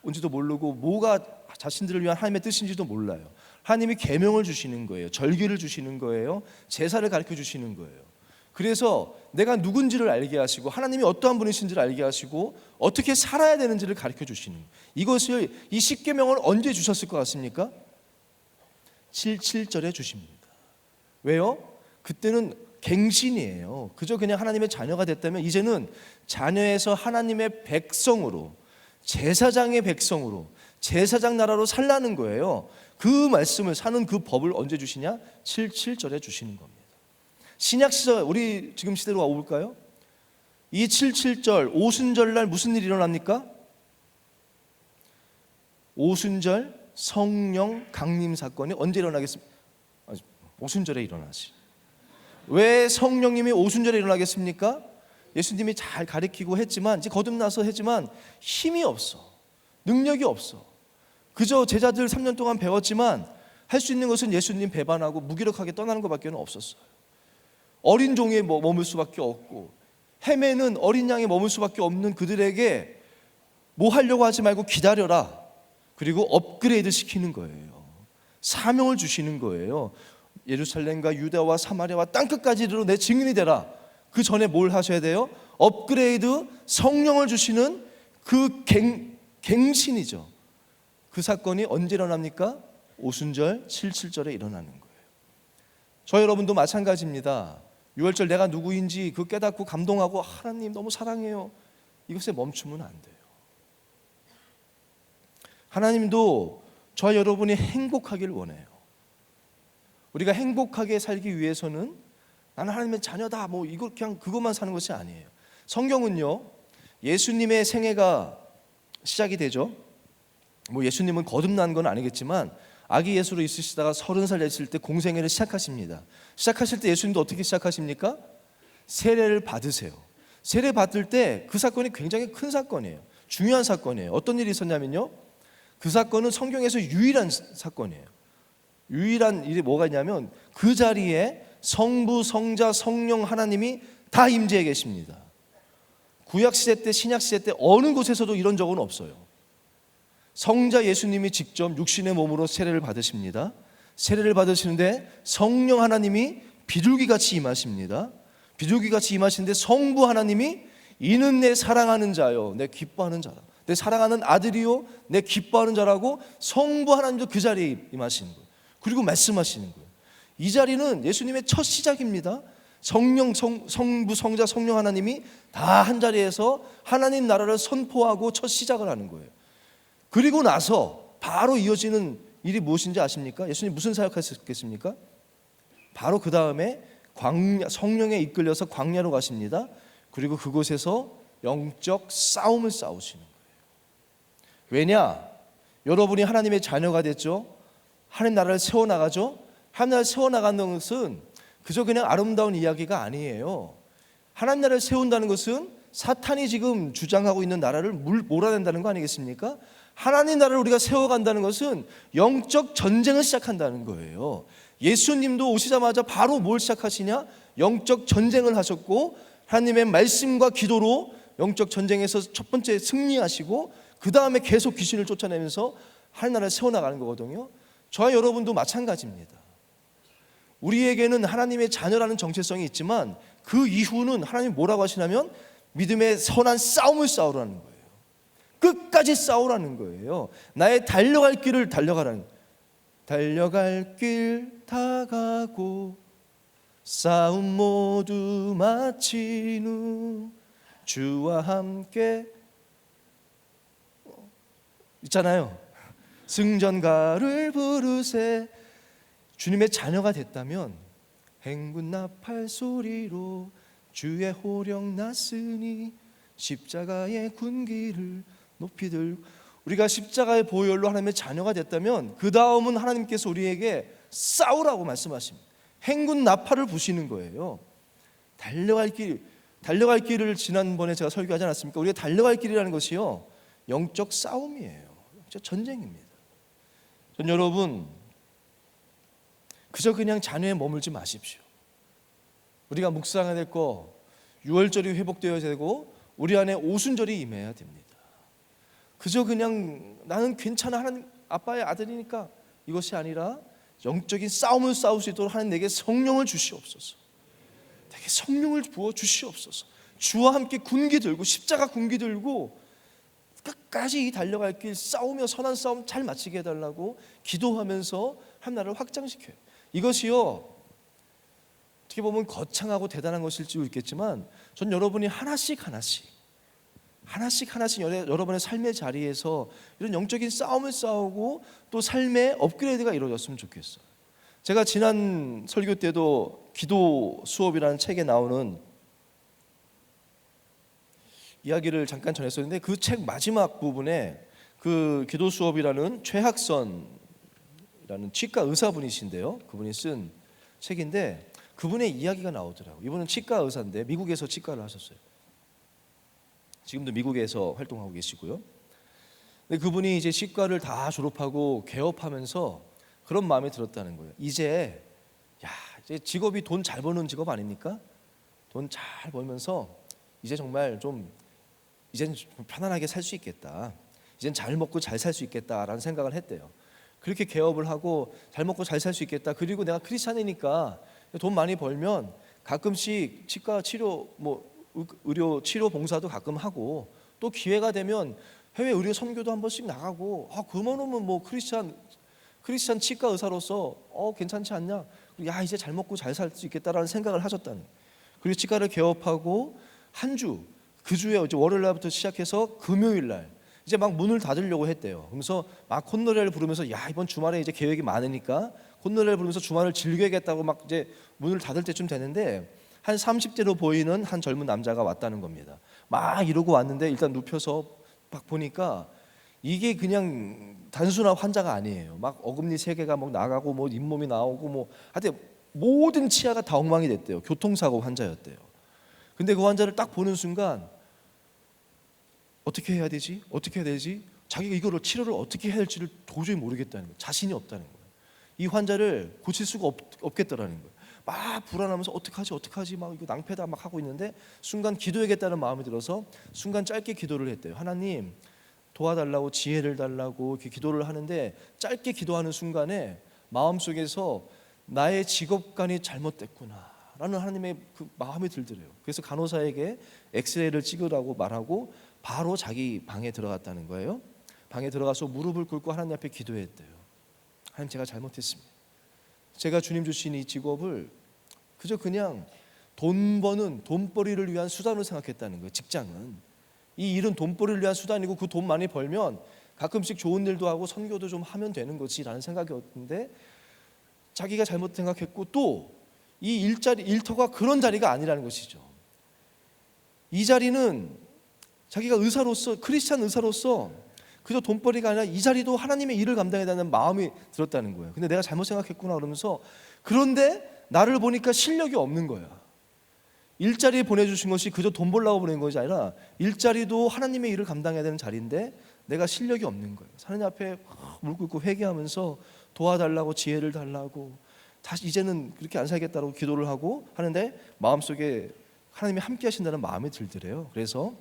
S1: 뭔지도 모르고 뭐가 자신들을 위한 하나님의 뜻인지도 몰라요. 하나님이 계명을 주시는 거예요. 절기를 주시는 거예요. 제사를 가르쳐 주시는 거예요. 그래서 내가 누군지를 알게 하시고 하나님이 어떠한 분이신지를 알게 하시고 어떻게 살아야 되는지를 가르쳐 주시는 거예요. 이것을, 이 십계명을 언제 주셨을 것 같습니까? 77절에 주십니다. 왜요? 그때는 갱신이에요. 그저 그냥 하나님의 자녀가 됐다면 이제는 자녀에서 하나님의 백성으로, 제사장의 백성으로, 제사장 나라로 살라는 거예요. 그 말씀을 사는 그 법을 언제 주시냐? 77절에 주시는 겁니다. 신약 시절, 우리 지금 시대로 와볼까요? 이 77절 오순절날 무슨 일이 일어납니까? 오순절 성령 강림 사건이 언제 일어나겠습니까? 오순절에 일어나시. 왜 성령님이 오순절에 일어나겠습니까? 예수님이 잘 가르치고 했지만, 이제 거듭나서 했지만 힘이 없어, 능력이 없어. 그저 제자들 3년 동안 배웠지만 할 수 있는 것은 예수님 배반하고 무기력하게 떠나는 것밖에 없었어요. 어린 종에 머물 수밖에 없고, 헤매는 어린 양에 머물 수밖에 없는 그들에게 뭐 하려고 하지 말고 기다려라. 그리고 업그레이드 시키는 거예요. 사명을 주시는 거예요. 예루살렘과 유다와 사마리아와 땅끝까지 이르러 내 증인이 되라. 그 전에 뭘 하셔야 돼요? 업그레이드, 성령을 주시는 그 갱신이죠. 그 사건이 언제 일어납니까? 오순절 77절에 일어나는 거예요. 저 여러분도 마찬가지입니다. 6월절 내가 누구인지 그 깨닫고 감동하고 하나님 너무 사랑해요. 이것에 멈추면 안 돼요. 하나님도 저 여러분이 행복하기를 원해요. 우리가 행복하게 살기 위해서는 나는 하나님의 자녀다, 이거 그냥 그것만 사는 것이 아니에요. 성경은요, 예수님의 생애가 시작이 되죠. 예수님은 거듭난 건 아니겠지만 아기 예수로 있으시다가 30살 되실 때 공생애를 시작하십니다. 시작하실 때 예수님도 어떻게 시작하십니까? 세례를 받으세요. 세례 받을 때 그 사건이 굉장히 큰 사건이에요. 중요한 사건이에요. 어떤 일이 있었냐면요, 그 사건은 성경에서 유일한 사건이에요. 유일한 일이 뭐가 있냐면 그 자리에 성부, 성자, 성령 하나님이 다 임재해 계십니다. 구약시대 때, 신약시대 때 어느 곳에서도 이런 적은 없어요. 성자 예수님이 직접 육신의 몸으로 세례를 받으십니다. 세례를 받으시는데 성령 하나님이 비둘기같이 임하십니다. 비둘기같이 임하시는데 성부 하나님이 이는 내 사랑하는 자요, 내 기뻐하는 자라, 내 사랑하는 아들이요, 내 기뻐하는 자라고 성부 하나님도 그 자리에 임하시는 거예요. 그리고 말씀하시는 거예요. 이 자리는 예수님의 첫 시작입니다. 성령, 성부, 성자, 성령 하나님이 다 한 자리에서 하나님 나라를 선포하고 첫 시작을 하는 거예요. 그리고 나서 바로 이어지는 일이 무엇인지 아십니까? 예수님 무슨 사역하셨겠습니까? 바로 그 다음에 성령에 이끌려서 광야로 가십니다. 그리고 그곳에서 영적 싸움을 싸우시는 거예요. 왜냐? 여러분이 하나님의 자녀가 됐죠. 하나님 나라를 세워나가죠. 하나님 나라를 세워나가는 것은 그저 그냥 아름다운 이야기가 아니에요. 하나님 나라를 세운다는 것은 사탄이 지금 주장하고 있는 나라를 몰아낸다는 거 아니겠습니까? 하나님 나라를 우리가 세워간다는 것은 영적 전쟁을 시작한다는 거예요. 예수님도 오시자마자 바로 뭘 시작하시냐? 영적 전쟁을 하셨고 하나님의 말씀과 기도로 영적 전쟁에서 첫 번째 승리하시고 그 다음에 계속 귀신을 쫓아내면서 하나님 나라를 세워나가는 거거든요. 저와 여러분도 마찬가지입니다. 우리에게는 하나님의 자녀라는 정체성이 있지만 그 이후는 하나님이 뭐라고 하시냐면 믿음의 선한 싸움을 싸우라는 거예요. 끝까지 싸우라는 거예요. 나의 달려갈 길을 달려가라는 거예요. 달려갈 길 다 가고 싸움 모두 마친 후 주와 함께 있잖아요. 승전가를 부르세. 주님의 자녀가 됐다면 행군 나팔 소리로 주의 호령 났으니 십자가의 군기를 높이 들고. 우리가 십자가의 보혈로 하나님의 자녀가 됐다면 그 다음은 하나님께서 우리에게 싸우라고 말씀하십니다. 행군 나팔을 부시는 거예요. 달려갈 길을 지난번에 제가 설교하지 않았습니까? 우리가 달려갈 길이라는 것이요, 영적 싸움이에요. 영적 전쟁입니다. 전 여러분, 그저 그냥 자녀에 머물지 마십시오. 우리가 묵상해야 될 거, 유월절이 회복되어야 되고 우리 안에 오순절이 임해야 됩니다. 그저 그냥 나는 괜찮아, 하나님 아빠의 아들이니까, 이것이 아니라 영적인 싸움을 싸울 수 있도록 하나님 내게 성령을 주시옵소서. 내게 성령을 부어 주시옵소서. 주와 함께 군기 들고 십자가 군기 들고 끝까지 이 달려갈 길 싸우며 선한 싸움 잘 마치게 해달라고 기도하면서 하나를 확장시켜요. 이것이요, 어떻게 보면 거창하고 대단한 것일지도 있겠지만 전 여러분이 하나씩 여러분의 삶의 자리에서 이런 영적인 싸움을 싸우고 또 삶의 업그레이드가 이루어졌으면 좋겠어요. 제가 지난 설교 때도 기도 수업이라는 책에 나오는 이야기를 잠깐 전했었는데, 그 책 마지막 부분에 그 기도 수업이라는 최학선이라는 치과 의사분이신데요, 그분이 쓴 책인데 그분의 이야기가 나오더라고요. 이분은 치과 의사인데 미국에서 치과를 하셨어요. 지금도 미국에서 활동하고 계시고요. 근데 그분이 이제 치과를 다 졸업하고 개업하면서 그런 마음이 들었다는 거예요. 이제 직업이 돈 잘 버는 직업 아닙니까? 돈 잘 벌면서 이제 정말 좀 이제는 편안하게 살 수 있겠다. 이젠 잘 먹고 잘 살 수 있겠다라는 생각을 했대요. 그렇게 개업을 하고 잘 먹고 잘 살 수 있겠다. 그리고 내가 크리스찬이니까 돈 많이 벌면 가끔씩 치과 치료, 의료 치료 봉사도 가끔 하고, 또 기회가 되면 해외 의료 선교도 한 번씩 나가고, 그러면 크리스찬 치과 의사로서 괜찮지 않냐? 이제 잘 먹고 잘 살 수 있겠다라는 생각을 하셨다는. 그리고 치과를 개업하고 한 주, 그 주에 이제 월요일 날부터 시작해서 금요일 날 이제 막 문을 닫으려고 했대요. 그러면서 막 콧노래를 부르면서 이번 주말에 이제 계획이 많으니까 콧노래를 부르면서 주말을 즐겨야겠다고 막 이제 문을 닫을 때쯤 되는데, 한 30대로 보이는 한 젊은 남자가 왔다는 겁니다. 막 이러고 왔는데 일단 눕혀서 막 보니까 이게 그냥 단순한 환자가 아니에요. 막 어금니 3개가 막 나가고 잇몸이 나오고 하여튼 모든 치아가 다 엉망이 됐대요. 교통사고 환자였대요. 근데 그 환자를 딱 보는 순간 어떻게 해야 되지? 자기가 이거를 치료를 어떻게 해야 할지를 도저히 모르겠다는 거예요. 자신이 없다는 거예요. 이 환자를 고칠 수가 없겠다라는 거예요. 막 불안하면서 어떡하지 막 이거 낭패다 막 하고 있는데, 순간 기도해야겠다는 마음이 들어서 순간 짧게 기도를 했대요. 하나님 도와달라고, 지혜를 달라고 이렇게 기도를 하는데, 짧게 기도하는 순간에 마음속에서 나의 직업관이 잘못됐구나 라는 하나님의 그 마음이 들더래요. 그래서 간호사에게 엑스레이를 찍으라고 말하고 바로 자기 방에 들어갔다는 거예요. 방에 들어가서 무릎을 꿇고 하나님 앞에 기도했대요. 하나님, 제가 잘못했습니다. 제가 주님 주신 이 직업을 그저 그냥 돈 버는 돈벌이를 위한 수단으로 생각했다는 거예요. 직장은, 이 일은 돈벌이를 위한 수단이고 그 돈 많이 벌면 가끔씩 좋은 일도 하고 선교도 좀 하면 되는 거지라는 생각이었는데, 자기가 잘못 생각했고 또 이 일터가 그런 자리가 아니라는 것이죠. 이 자리는 자기가 의사로서, 크리스찬 의사로서 그저 돈벌이가 아니라 이 자리도 하나님의 일을 감당해야 되는 마음이 들었다는 거예요. 근데 내가 잘못 생각했구나 그러면서, 그런데 나를 보니까 실력이 없는 거야. 일자리에 보내주신 것이 그저 돈 벌라고 보낸 것이 아니라 일자리도 하나님의 일을 감당해야 되는 자리인데 내가 실력이 없는 거예요. 하나님 앞에 무릎 꿇고 회개하면서 도와달라고, 지혜를 달라고, 다시 이제는 그렇게 안 살겠다고 기도를 하고 하는데 마음속에 하나님이 함께 하신다는 마음이 들더래요. 그래서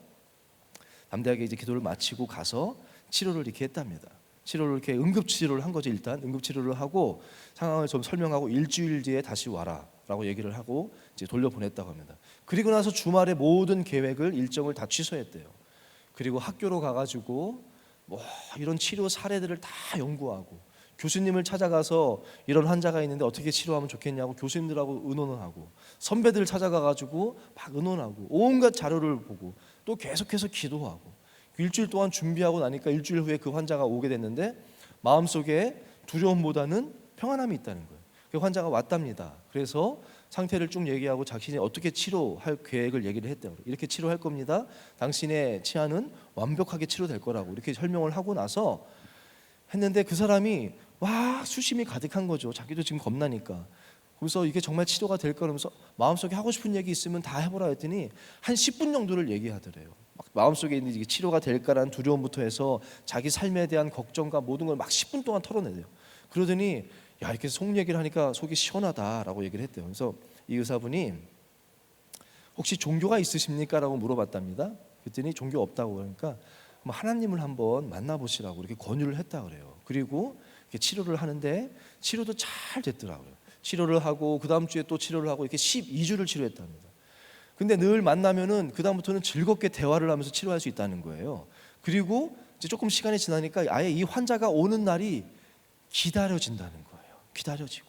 S1: 담대하게 이제 기도를 마치고 가서 치료를 이렇게 했답니다. 치료를 이렇게 응급치료를 한 거죠. 일단 응급치료를 하고 상황을 좀 설명하고 일주일 뒤에 다시 와라라고 얘기를 하고 이제 돌려보냈다고 합니다. 그리고 나서 주말에 모든 계획을 일정을 다 취소했대요. 그리고 학교로 가가지고 뭐 이런 치료 사례들을 다 연구하고 교수님을 찾아가서 이런 환자가 있는데 어떻게 치료하면 좋겠냐고 교수님들하고 의논을 하고 선배들을 찾아가가지고 막 의논하고 온갖 자료를 보고 또 계속해서 기도하고 일주일 동안 준비하고 나니까 일주일 후에 그 환자가 오게 됐는데 마음속에 두려움보다는 평안함이 있다는 거예요. 그 환자가 왔답니다. 그래서 상태를 쭉 얘기하고 자신이 어떻게 치료할 계획을 얘기를 했대요. 이렇게 치료할 겁니다. 당신의 치아는 완벽하게 치료될 거라고 이렇게 설명을 하고 나서 했는데 그 사람이 와 수심이 가득한 거죠. 자기도 지금 겁나니까. 그래서 이게 정말 치료가 될 거라면서 마음속에 하고 싶은 얘기 있으면 다 해보라 했더니 한 10분 정도를 얘기하더래요. 막 마음속에 있는 이게 치료가 될까라는 두려움부터 해서 자기 삶에 대한 걱정과 모든 걸 막 10분 동안 털어내대요. 그러더니 야 이렇게 속 얘기를 하니까 속이 시원하다라고 얘기를 했대요. 그래서 이 의사분이 혹시 종교가 있으십니까? 라고 물어봤답니다. 그랬더니 종교 없다고 그러니까 하나님을 한번 만나보시라고 이렇게 권유를 했다 그래요. 그리고 이렇게 치료를 하는데 치료도 잘 됐더라고요. 치료를 하고 그 다음 주에 또 치료를 하고 이렇게 12주를 치료했답니다. 근데 늘 만나면은 그 다음부터는 즐겁게 대화를 하면서 치료할 수 있다는 거예요. 그리고 이제 조금 시간이 지나니까 아예 이 환자가 오는 날이 기다려진다는 거예요. 기다려지고.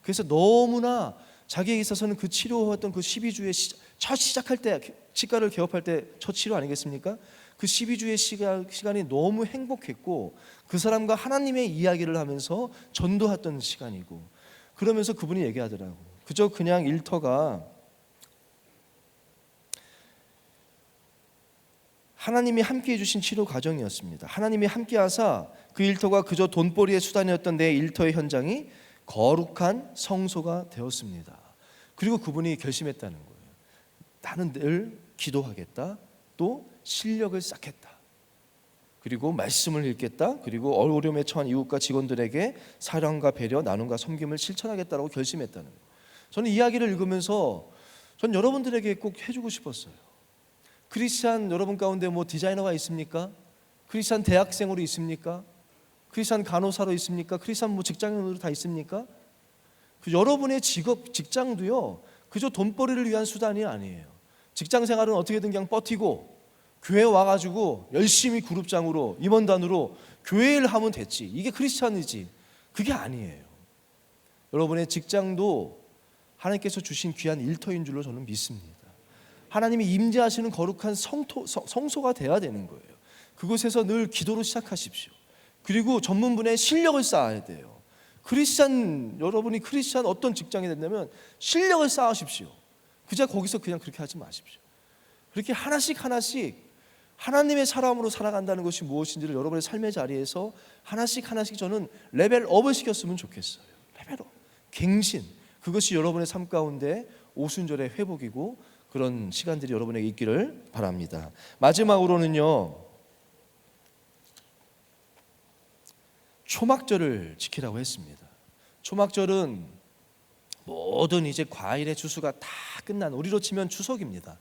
S1: 그래서 너무나 자기에 있어서는 그 치료했던 그 12주의 첫 시작할 때 치과를 개업할 때 첫 치료 아니겠습니까? 그 12주의 시간이 너무 행복했고 그 사람과 하나님의 이야기를 하면서 전도했던 시간이고 그러면서 그분이 얘기하더라고요. 그저 그냥 일터가 하나님이 함께 해주신 치료 과정이었습니다. 하나님이 함께 하사 그 일터가 그저 돈벌이의 수단이었던 내 일터의 현장이 거룩한 성소가 되었습니다. 그리고 그분이 결심했다는 거예요. 나는 늘 기도하겠다. 또 실력을 쌓겠다. 그리고 말씀을 읽겠다. 그리고 어려움에 처한 이웃과 직원들에게 사랑과 배려, 나눔과 섬김을 실천하겠다라고 결심했다는 거예요. 저는 이야기를 읽으면서 전 여러분들에게 꼭 해주고 싶었어요. 크리스찬 여러분 가운데 뭐 디자이너가 있습니까? 크리스찬 대학생으로 있습니까? 크리스찬 간호사로 있습니까? 크리스찬 뭐 직장인으로 다 있습니까? 그 여러분의 직업, 직장도요 그저 돈벌이를 위한 수단이 아니에요. 직장 생활은 어떻게든 그냥 버티고 교회 와가지고 열심히 그룹장으로 임원단으로 교회를 하면 됐지. 이게 크리스찬이지. 그게 아니에요. 여러분의 직장도 하나님께서 주신 귀한 일터인 줄로 저는 믿습니다. 하나님이 임재하시는 거룩한 성소가 돼야 되는 거예요. 그곳에서 늘 기도로 시작하십시오. 그리고 전문 분야의 실력을 쌓아야 돼요. 여러분이 크리스찬 어떤 직장이 된다면 실력을 쌓으십시오. 그저 거기서 그냥 그렇게 하지 마십시오. 그렇게 하나씩 하나님의 사람으로 살아간다는 것이 무엇인지를 여러분의 삶의 자리에서 하나씩 저는 레벨업을 시켰으면 좋겠어요. 레벨업, 갱신. 그것이 여러분의 삶 가운데 오순절의 회복이고 그런 시간들이 여러분에게 있기를 바랍니다. 마지막으로는요, 초막절을 지키라고 했습니다. 초막절은 모든 이제 과일의 추수가 다 끝난, 우리로 치면 추석입니다.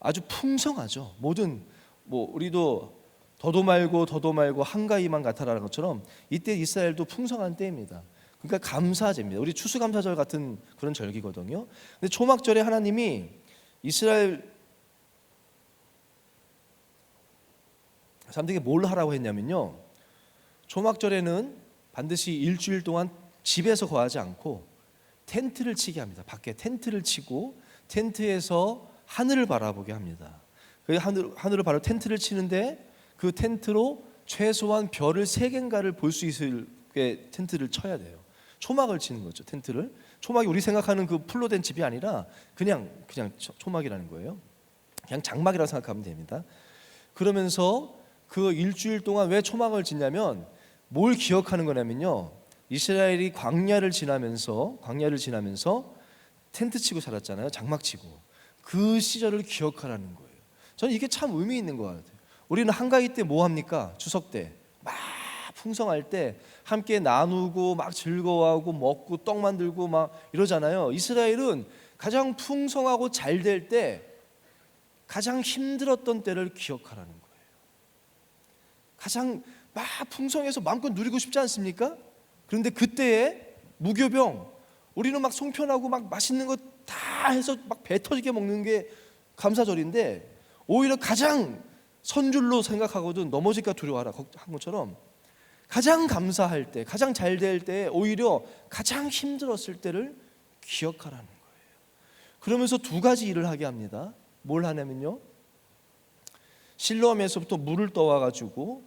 S1: 아주 풍성하죠. 모든 우리도 더도 말고 한가위만 같아라는 것처럼 이때 이스라엘도 풍성한 때입니다. 그러니까 감사제입니다. 우리 추수감사절 같은 그런 절기거든요. 근데 초막절에 하나님이 이스라엘 사람들에게 뭘 하라고 했냐면요, 초막절에는 반드시 일주일 동안 집에서 거하지 않고 텐트를 치게 합니다. 밖에 텐트를 치고 텐트에서 하늘을 바라보게 합니다. 그 하늘을 바라보 텐트를 치는데 그 텐트로 최소한 별을 3개인가를 볼 수 있게 텐트를 쳐야 돼요. 초막을 치는 거죠. 텐트를. 초막이 우리 생각하는 그 풀로 된 집이 아니라 그냥 초막이라는 거예요. 그냥 장막이라고 생각하면 됩니다. 그러면서 그 일주일 동안 왜 초막을 짓냐면 뭘 기억하는 거냐면요, 이스라엘이 광야를 지나면서 텐트 치고 살았잖아요. 장막 치고. 그 시절을 기억하라는 거예요. 저는 이게 참 의미 있는 것 같아요. 우리는 한가위 때 뭐 합니까? 추석 때 막 풍성할 때 함께 나누고 막 즐거워하고 먹고 떡 만들고 막 이러잖아요. 이스라엘은 가장 풍성하고 잘 될 때 가장 힘들었던 때를 기억하라는 거예요. 가장 막 풍성해서 마음껏 누리고 싶지 않습니까? 그런데 그때에 무교병, 우리는 막 송편하고 막 맛있는 거 다 해서 막 배 터지게 먹는 게 감사절인데, 오히려 가장 선줄로 생각하거든 넘어질까 두려워하라 한 것처럼, 가장 감사할 때, 가장 잘 될 때 오히려 가장 힘들었을 때를 기억하라는 거예요. 그러면서 두 가지 일을 하게 합니다. 뭘 하냐면요, 실로암에서부터 물을 떠와가지고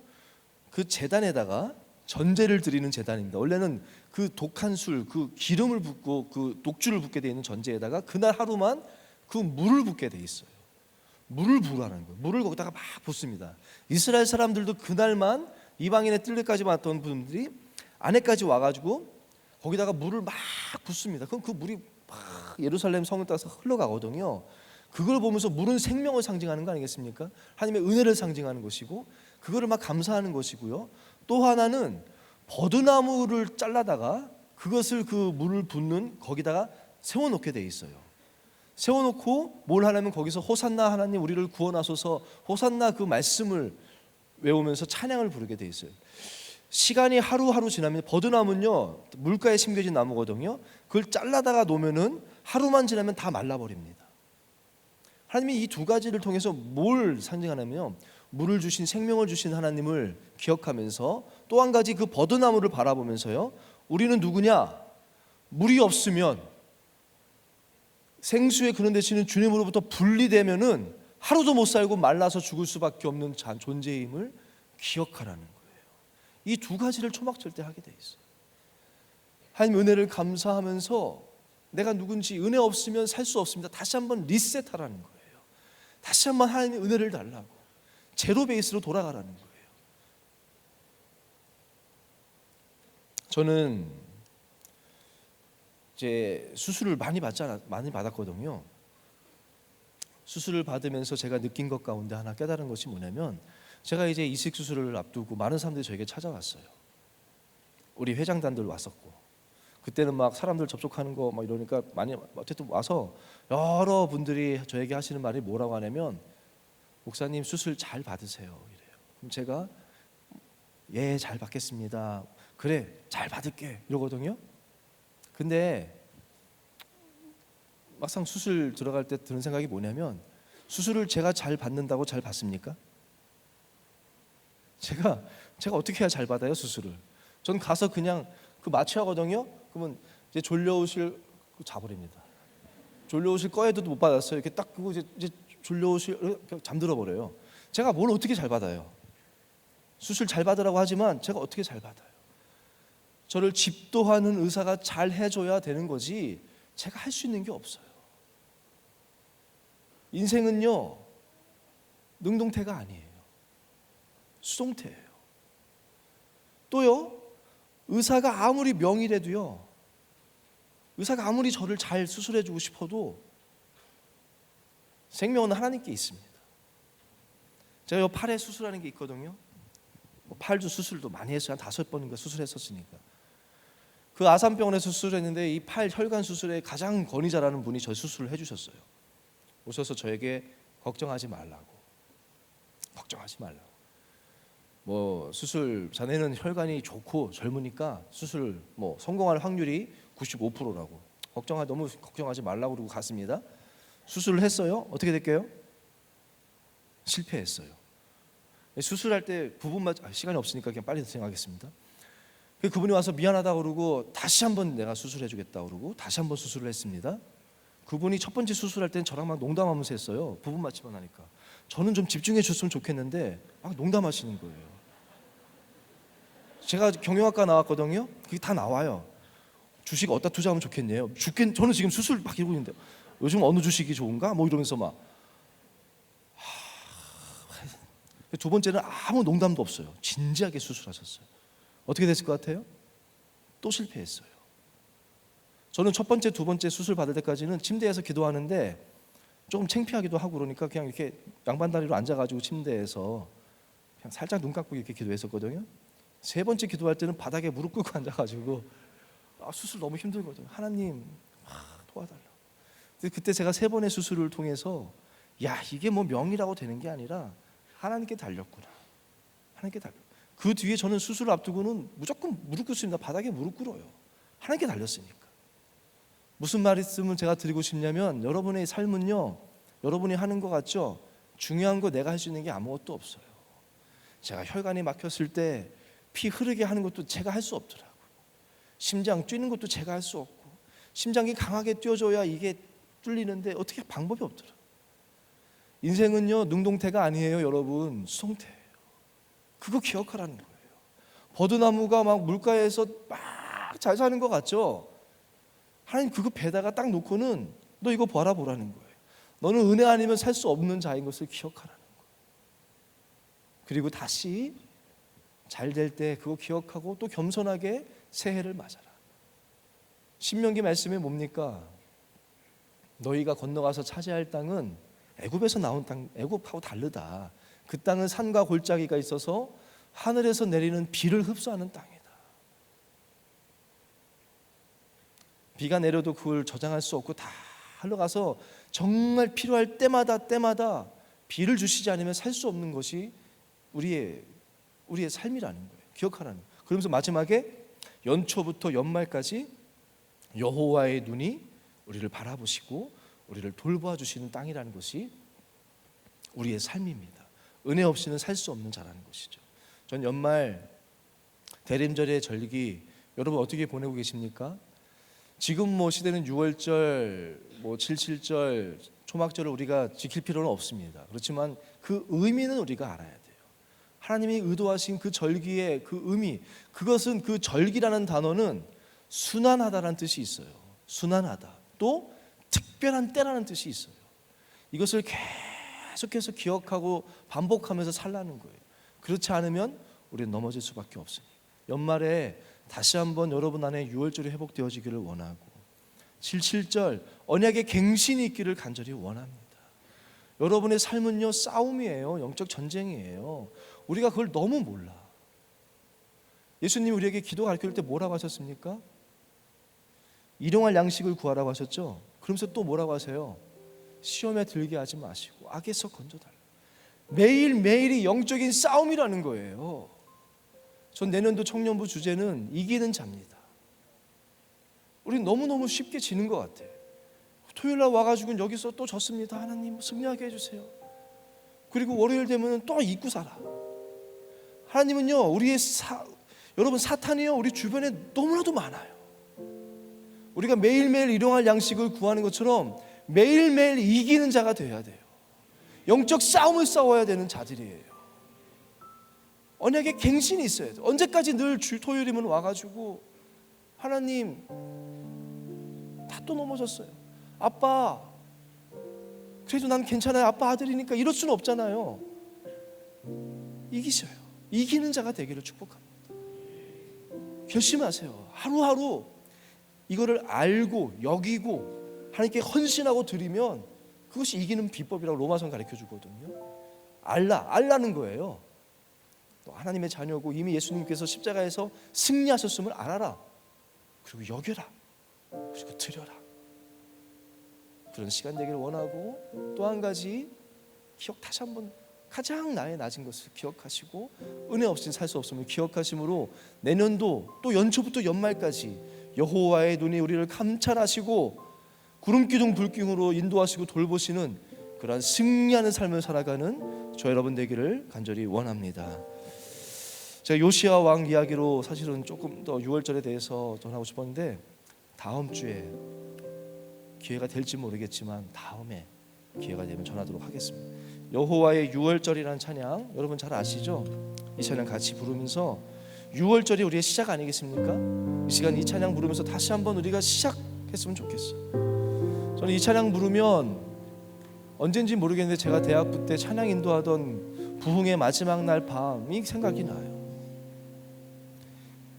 S1: 그 제단에다가 전제를 드리는 제단입니다. 원래는 그 독한 술, 그 기름을 붓고 그 녹주를 붓게 되어 있는 전제에다가 그날 하루만 그 물을 붓게 돼 있어요. 물을 부으라는 거예요. 물을 거기다가 막 붓습니다. 이스라엘 사람들도 그날만 이방인의 뜰레까지 왔던 분들이 안에까지 와가지고 거기다가 물을 막 붓습니다. 그럼 그 물이 막 예루살렘 성을 따라서 흘러가거든요. 그걸 보면서 물은 생명을 상징하는 거 아니겠습니까? 하나님의 은혜를 상징하는 것이고, 그거를 막 감사하는 것이고요. 또 하나는 버드나무를 잘라다가 그것을 그 물을 붓는 거기다가 세워놓게 돼 있어요. 세워놓고 뭘 하냐면 거기서 호산나 하나님 우리를 구원하소서, 호산나 그 말씀을 외우면서 찬양을 부르게 돼 있어요. 시간이 하루하루 지나면, 버드나무는요 물가에 심겨진 나무거든요. 그걸 잘라다가 놓으면은 하루만 지나면 다 말라버립니다. 하나님이 이 두 가지를 통해서 뭘 상징하냐면요, 물을 주신, 생명을 주신 하나님을 기억하면서 또 한 가지 그 버드나무를 바라보면서요, 우리는 누구냐? 물이 없으면, 생수에 그런 대신에 주님으로부터 분리되면은 하루도 못 살고 말라서 죽을 수밖에 없는 존재임을 기억하라는 거예요. 이 두 가지를 초막절 때 하게 돼 있어요. 하나님 은혜를 감사하면서 내가 누군지, 은혜 없으면 살 수 없습니다. 다시 한번 리셋하라는 거예요. 다시 한번 하나님의 은혜를 달라고, 제로 베이스로 돌아가라는 거예요. 저는 이제 수술을 많이 받았거든요. 수술을 받으면서 제가 느낀 것 가운데 하나 깨달은 것이 뭐냐면, 제가 이제 이식 수술을 앞두고 많은 사람들이 저에게 찾아왔어요. 우리 회장단들 왔었고, 그때는 막 사람들 접촉하는 거 막 이러니까 많이 어쨌든 와서 여러 분들이 저에게 하시는 말이 뭐라고 하냐면, 목사님 수술 잘 받으세요 이래요. 그럼 제가 예, 잘 받겠습니다. 그래, 잘 받을게 이러거든요. 근데 막상 수술 들어갈 때 드는 생각이 뭐냐면, 수술을 제가 잘 받는다고 잘 받습니까? 제가 어떻게 해야 잘 받아요 수술을? 전 가서 그냥 그 마취하거든요. 그러면 이제 졸려오실 자버립니다. 졸려오실 거에도 못 받았어요. 이렇게 딱 그거 이제 졸려오실 잠들어 버려요. 제가 뭘 어떻게 잘 받아요? 수술 잘 받으라고 하지만 제가 어떻게 잘 받아요? 저를 집도하는 의사가 잘 해줘야 되는 거지 제가 할 수 있는 게 없어요. 인생은요 능동태가 아니에요. 수동태예요. 또요, 의사가 아무리 명의라도요, 의사가 아무리 저를 잘 수술해주고 싶어도 생명은 하나님께 있습니다. 제가 요 팔에 수술하는 게 있거든요. 팔도 수술도 많이 했어요. 한 5번인가 수술했었으니까. 그 아산병원에서 수술했는데 이 팔 혈관 수술에 가장 권위자라는 분이 저 수술을 해주셨어요. 오셔서 저에게 걱정하지 말라고. 뭐 수술 자네는 혈관이 좋고 젊으니까 수술 뭐 성공할 확률이 95%라고. 너무 걱정하지 말라고 그러고 갔습니다. 수술을 했어요. 어떻게 될게요? 실패했어요. 수술할 때 부분만 시간이 없으니까 그냥 빨리 진행하겠습니다. 그분이 와서 미안하다고 그러고 다시 한번 내가 수술해 주겠다고 그러고 다시 한번 수술을 했습니다. 그분이 첫 번째 수술할 때는 저랑 막 농담하면서 했어요. 부분 마취만 하니까. 저는 좀 집중해 줬으면 좋겠는데 막 농담하시는 거예요. 제가 경영학과 나왔거든요. 그게 다 나와요. 주식 어디다 투자하면 좋겠네요. 저는 지금 수술 막 이러고 있는데 요즘 어느 주식이 좋은가? 뭐 이러면서 막. 두 번째는 아무 농담도 없어요. 진지하게 수술하셨어요. 어떻게 됐을 것 같아요? 또 실패했어요. 저는 첫 번째, 두 번째 수술 받을 때까지는 침대에서 기도하는데 조금 창피하기도 하고 그러니까 그냥 이렇게 양반다리로 앉아가지고 침대에서 그냥 살짝 눈 감고 이렇게 기도했었거든요. 세 번째 기도할 때는 바닥에 무릎 꿇고 앉아가지고 수술 너무 힘들거든요. 하나님 도와달라. 그때 제가 세 번의 수술을 통해서 이게 뭐 명이라고 되는 게 아니라 하나님께 달렸구나. 하나님께 달려. 그 뒤에 저는 수술을 앞두고는 무조건 무릎 꿇습니다. 바닥에 무릎 꿇어요. 하나님께 달렸으니까. 무슨 말씀을 제가 드리고 싶냐면, 여러분의 삶은요, 여러분이 하는 것 같죠? 중요한 거 내가 할 수 있는 게 아무것도 없어요. 제가 혈관이 막혔을 때 피 흐르게 하는 것도 제가 할 수 없더라고요. 심장 뛰는 것도 제가 할 수 없고, 심장이 강하게 뛰어줘야 이게 뚫리는데 어떻게 방법이 없더라고요. 인생은요, 능동태가 아니에요, 여러분. 수동태예요. 그거 기억하라는 거예요. 버드나무가 막 물가에서 막 잘 사는 것 같죠? 하나님 그거 배다가 딱 놓고는 너 이거 바라보라는 거예요. 너는 은혜 아니면 살 수 없는 자인 것을 기억하라는 거예요. 그리고 다시 잘 될 때 그거 기억하고 또 겸손하게 새해를 맞아라. 신명기 말씀이 뭡니까? 너희가 건너가서 차지할 땅은 애굽에서 나온 땅, 애굽하고 다르다. 그 땅은 산과 골짜기가 있어서 하늘에서 내리는 비를 흡수하는 땅이다. 비가 내려도 그걸 저장할 수 없고 다 흘러가서 정말 필요할 때마다 비를 주시지 않으면 살 수 없는 것이 우리의 삶이라는 거예요. 기억하라는 거예요. 그러면서 마지막에 연초부터 연말까지 여호와의 눈이 우리를 바라보시고 우리를 돌보아 주시는 땅이라는 것이 우리의 삶입니다. 은혜 없이는 살 수 없는 자라는 것이죠. 전 연말 대림절의 절기 여러분 어떻게 보내고 계십니까? 지금 시대는 6월절, 77절, 초막절을 우리가 지킬 필요는 없습니다. 그렇지만 그 의미는 우리가 알아야 돼요. 하나님이 의도하신 그 절기의 그 의미, 그것은 그 절기라는 단어는 순환하다라는 뜻이 있어요. 순환하다. 또 특별한 때라는 뜻이 있어요. 이것을 계속해서 기억하고 반복하면서 살라는 거예요. 그렇지 않으면 우리는 넘어질 수밖에 없으니 연말에 다시 한번 여러분 안에 6월절이 회복되어지기를 원하고 77절 언약의 갱신이 있기를 간절히 원합니다. 여러분의 삶은요 싸움이에요. 영적 전쟁이에요. 우리가 그걸 너무 몰라. 예수님이 우리에게 기도 가르칠 때 뭐라고 하셨습니까? 일용할 양식을 구하라고 하셨죠. 그러면서 또 뭐라고 하세요? 시험에 들게 하지 마시고 악에서 건져달라. 매일매일이 영적인 싸움이라는 거예요. 전 내년도 청년부 주제는 이기는 자입니다. 우리 너무너무 쉽게 지는 것 같아요. 토요일날 와가지고 여기서 또 졌습니다. 하나님 승리하게 해주세요. 그리고 월요일 되면 또 잊고 살아. 하나님은요 여러분 사탄이요 우리 주변에 너무나도 많아요. 우리가 매일매일 일용할 양식을 구하는 것처럼 매일매일 이기는 자가 되어야 돼요. 영적 싸움을 싸워야 되는 자들이에요. 언약의 갱신이 있어야 돼요. 언제까지 늘 토요일이면 와가지고 하나님 다 또 넘어졌어요. 아빠 그래도 난 괜찮아요. 아빠 아들이니까 이럴 수는 없잖아요. 이기셔요. 이기는 자가 되기를 축복합니다. 결심하세요. 하루하루 이거를 알고 여기고 하나님께 헌신하고 드리면 그것이 이기는 비법이라고 로마서는 가르쳐 주거든요. 알라는 거예요. 또 하나님의 자녀고 이미 예수님께서 십자가에서 승리하셨음을 알아라. 그리고 여겨라. 그리고 드려라. 그런 시간 되기를 원하고 또 한 가지 다시 한번 가장 나의 낮은 것을 기억하시고 은혜 없이는 살 수 없음을 기억하심으로 내년도 또 연초부터 연말까지 여호와의 눈이 우리를 감찰하시고 구름기둥 불기둥으로 인도하시고 돌보시는 그러한 승리하는 삶을 살아가는 저 여러분 되기를 간절히 원합니다. 제가 요시야 왕 이야기로 사실은 조금 더 6월절에 대해서 전하고 싶었는데 다음 주에 기회가 될지 모르겠지만 다음에 기회가 되면 전하도록 하겠습니다. 여호와의 6월절이라는 찬양 여러분 잘 아시죠? 이 찬양 같이 부르면서 6월절이 우리의 시작 아니겠습니까? 이 시간 이 찬양 부르면서 다시 한번 우리가 시작했으면 좋겠어요. 저는 이 찬양 부르면 언젠지 모르겠는데 제가 대학부 때 찬양 인도하던 부흥의 마지막 날 밤이 생각이 나요.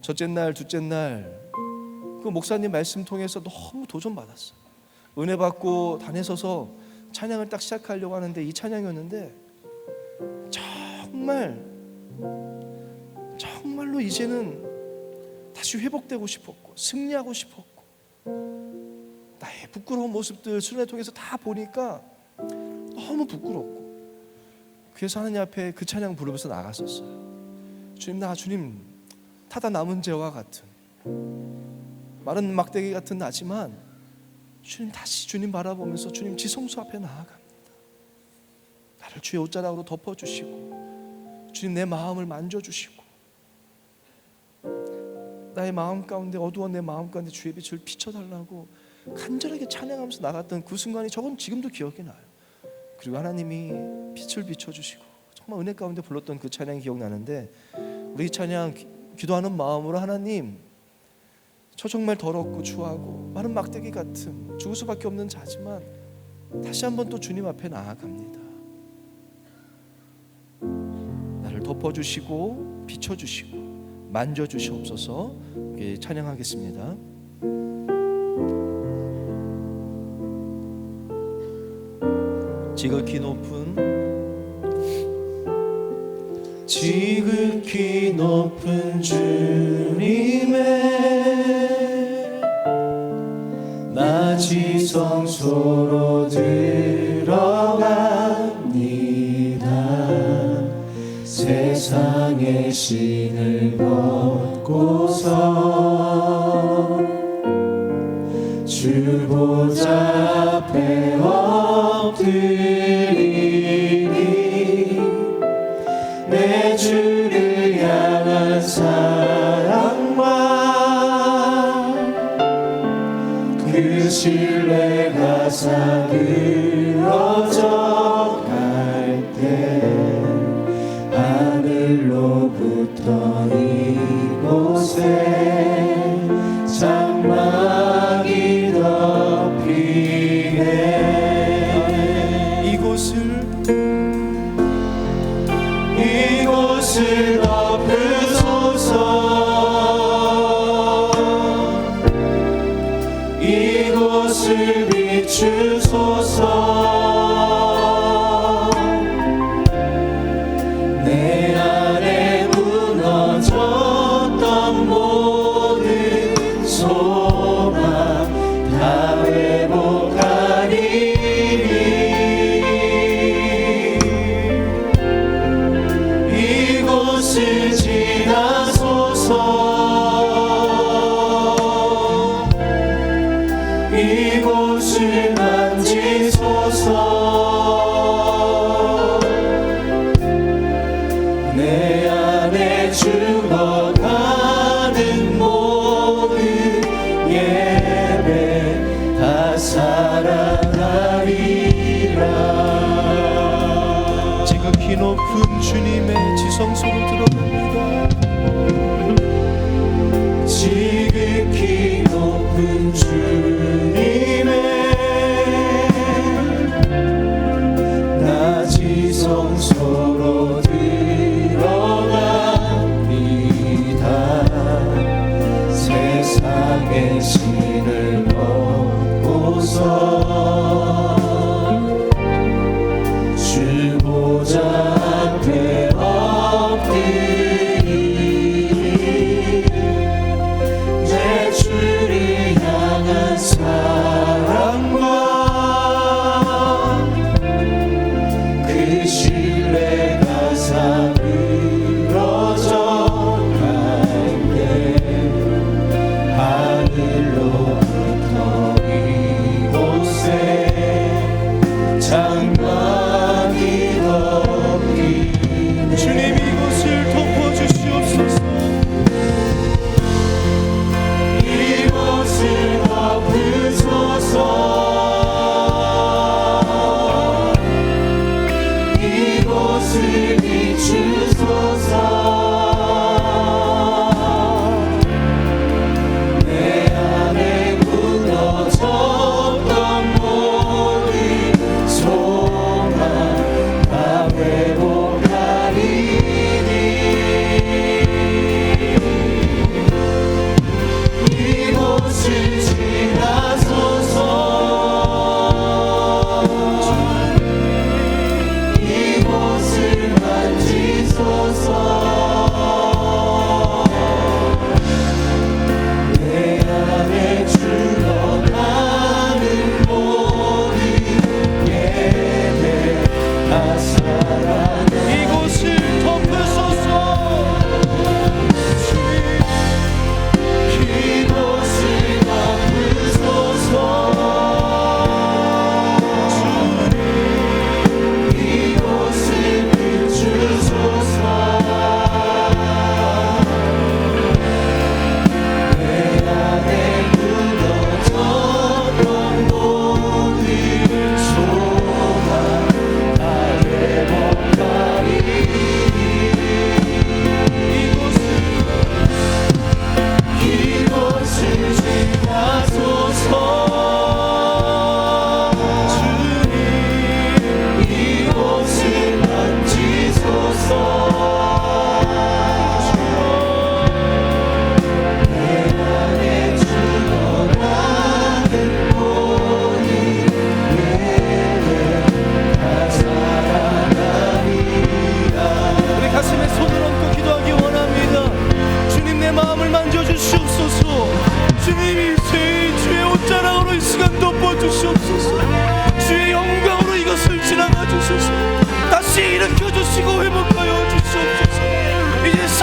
S1: 첫째 날, 둘째 날 그 목사님 말씀 통해서 너무 도전받았어요. 은혜 받고 단에 서서 찬양을 딱 시작하려고 하는데 이 찬양이었는데 정말로 이제는 다시 회복되고 싶었고 승리하고 싶었고 나의 부끄러운 모습들 수련회 통해서 다 보니까 너무 부끄럽고 그래서 하나님 앞에 그 찬양 부르면서 나갔었어요. 주님, 나 주님 타다 남은 재와 같은 마른 막대기 같은 나지만 주님 다시 주님 바라보면서 주님 지성소 앞에 나아갑니다. 나를 주의 옷자락으로 덮어주시고 주님 내 마음을 만져주시고 나의 마음 가운데 어두운 내 마음 가운데 주의 빛을 비춰달라고 간절하게 찬양하면서 나갔던 그 순간이 저건 지금도 기억이 나요. 그리고 하나님이 빛을 비춰주시고 정말 은혜 가운데 불렀던 그 찬양이 기억나는데, 우리 찬양 기도하는 마음으로 하나님, 저 정말 더럽고 추하고 마른 막대기 같은 죽을 수밖에 없는 자지만 다시 한번 또 주님 앞에 나아갑니다. 나를 덮어주시고 비춰주시고 만져주시옵소서. 찬양하겠습니다. 지극히 높은 주님의 나 지성소로 들어갑니다. 세상의 신을 벗고서 주 보좌 앞에 엎드리니 내 주를 향한 사랑과 그 신뢰가 사그러져 갈 때 하늘로부터 이곳에 장막이 덮이네. 이곳을 덮으소서. 이곳을 비추소서. 내 안에 무너졌던 모든 소망 다 회복하리니 이곳을 지나소서. 이곳을 만지소서. 내 안에 죽어가는 모든 예배 다 사랑하리라. 지극히 높은 주님의 지성소로 들어갑니다. 지극히 높은 주님의 나 지성소로 들어갑니다. 세상의 신을 벗고서 주 보좌 앞에 엎드리니 내 주를 향한 사랑과 그 신뢰가 사그러져 갈 때 하늘로부터 이곳에 장막이 덮이네. 주님 이곳을 덮어주시옵소서. 이곳을 덮으소서. 이곳을 비추소서. 내 안에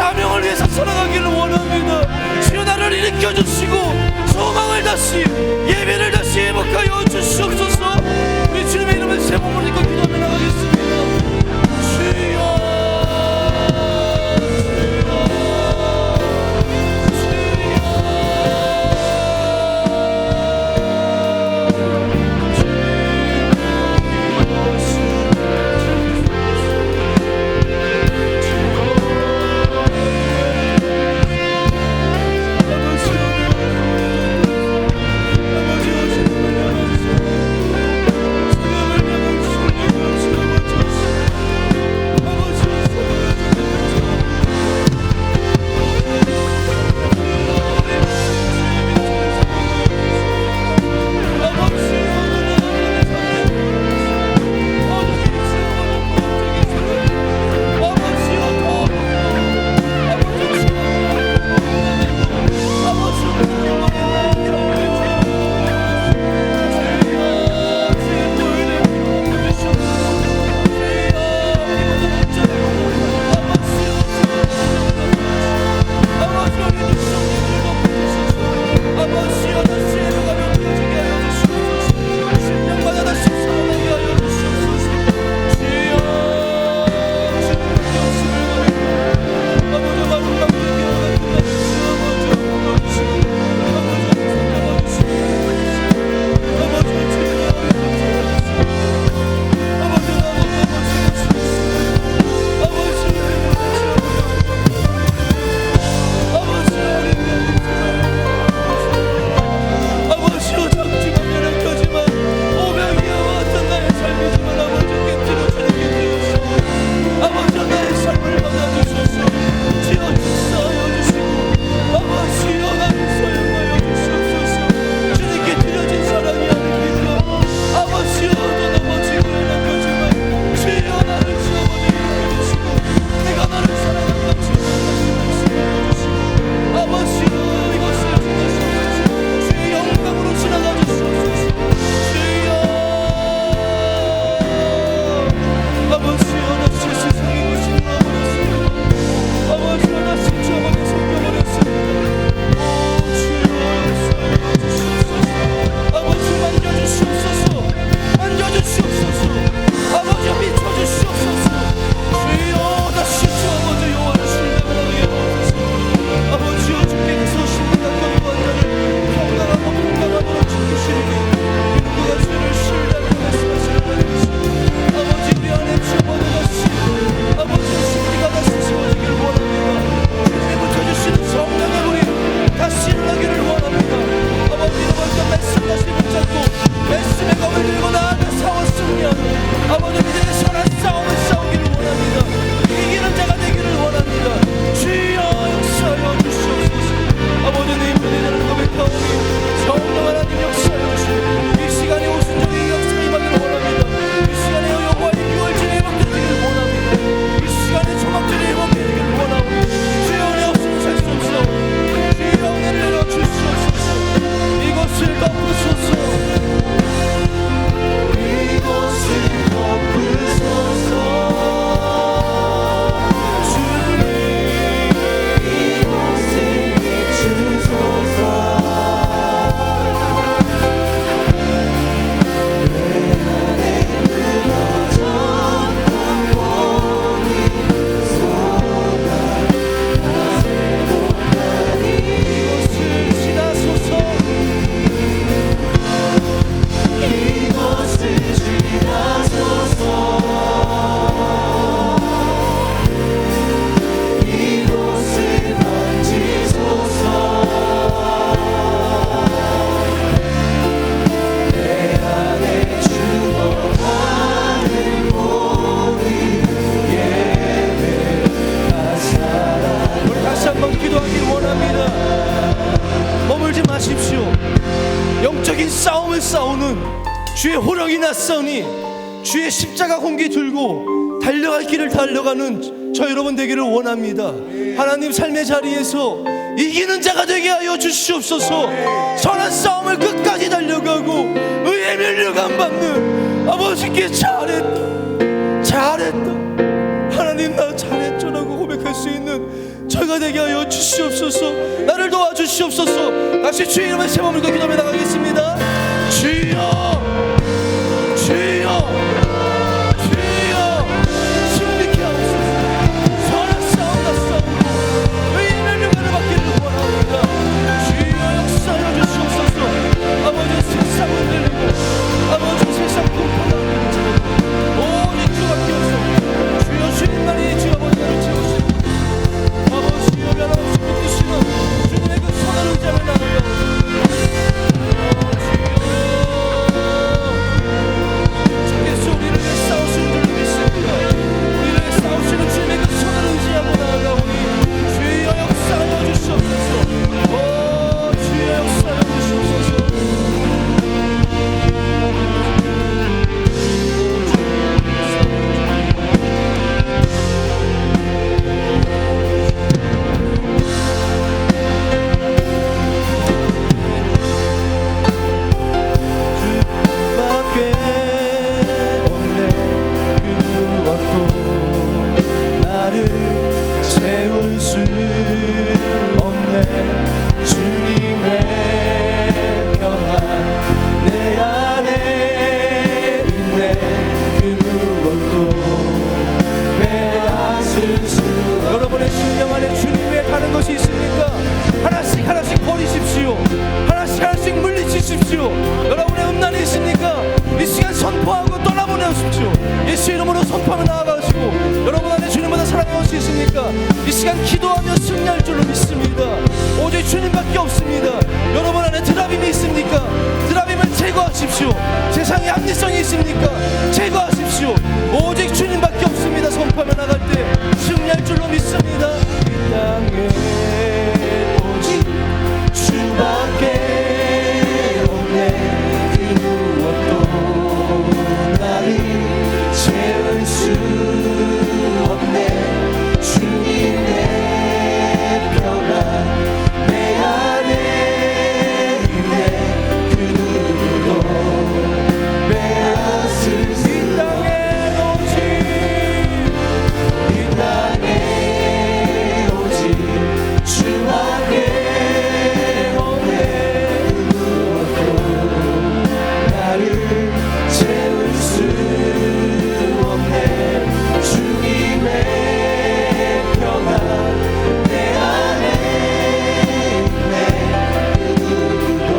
S1: 사명을 위해서 살아가기를 원합니다. 주여 나를 일으켜주시고 소망을 다시, 예배를 다시 회복하여 주시옵소서. 우리 주님의 이름을 새 몸을 입고 기도하며 나가겠습니다. 주여
S2: 주의 호령이 났사오니 주의 십자가 공기 들고 달려갈 길을 달려가는 저 여러분 되기를 원합니다. 하나님 삶의 자리에서 이기는 자가 되게 하여 주시옵소서. 선한 싸움을 끝까지 달려가고 의의 면류관 받는 아버지께 잘했다 하나님 나 잘했죠라고 고백할 수 있는 저 자가 되게 하여 주시옵소서. 나를 도와주시옵소서. 다시 주의 이름의 새 몸을 기도해 나가겠습니다. 주여 주여 주여 승리케 하옵소서. 선한 싸움과 싸우고 의인의 명예를 받기를 원합니다. 주여 역사하여 주시옵소서. 아버지 세상을 흔들리고 아버지 세상 공포가 오직 주밖에 없소. 주여 주님만이 주 아버지 나를 채우시고 아버지여 변함없이 붙드시는 주님의 그 선한 의자를 나누며 주께서 우리를 위해 싸우시는 줄 믿습니다. 우리를 위해 싸우시는 주님의 그 선한 의지하고 나아가오니 주여 역사하여 주시옵소서. 주여 역사하여 주시옵소서. 여러분의 심령 안에 주님 외에 다른 것이 있습니까? 하나씩 하나씩 버리십시오. 하나씩 하나씩 물리치십시오. 여러분의 음란이 있습니까? 이 시간 선포하고 떠나보내십시오. 예수 이름으로 선포하며 나아가시고 여러분 안에 주님보다 사랑하는 것이 있습니까? 이 시간 기도하며 승리할 줄로 믿습니다. 오직 주님밖에 없습니다. 여러분 안에 드라빔이 있습니까? 드라빔을 제거하십시오. 세상에 합리성이 있습니까? 제거하십시오. 오직 주님밖에 없습니다. 선포하며 나갈 때 승리할 줄로 믿습니다. 이 땅에 오직 주밖에 없네. 그 무엇도 나를 채울 수 없네. 주님의 평안 내 안에 있네. 그 누구도 빼앗을 수 이 땅에 오직 이 땅에 오직 주밖에 없네. 그 무엇도 나를 채울 수 없네. 주님의 평안 내 안에 있네. 그 누구도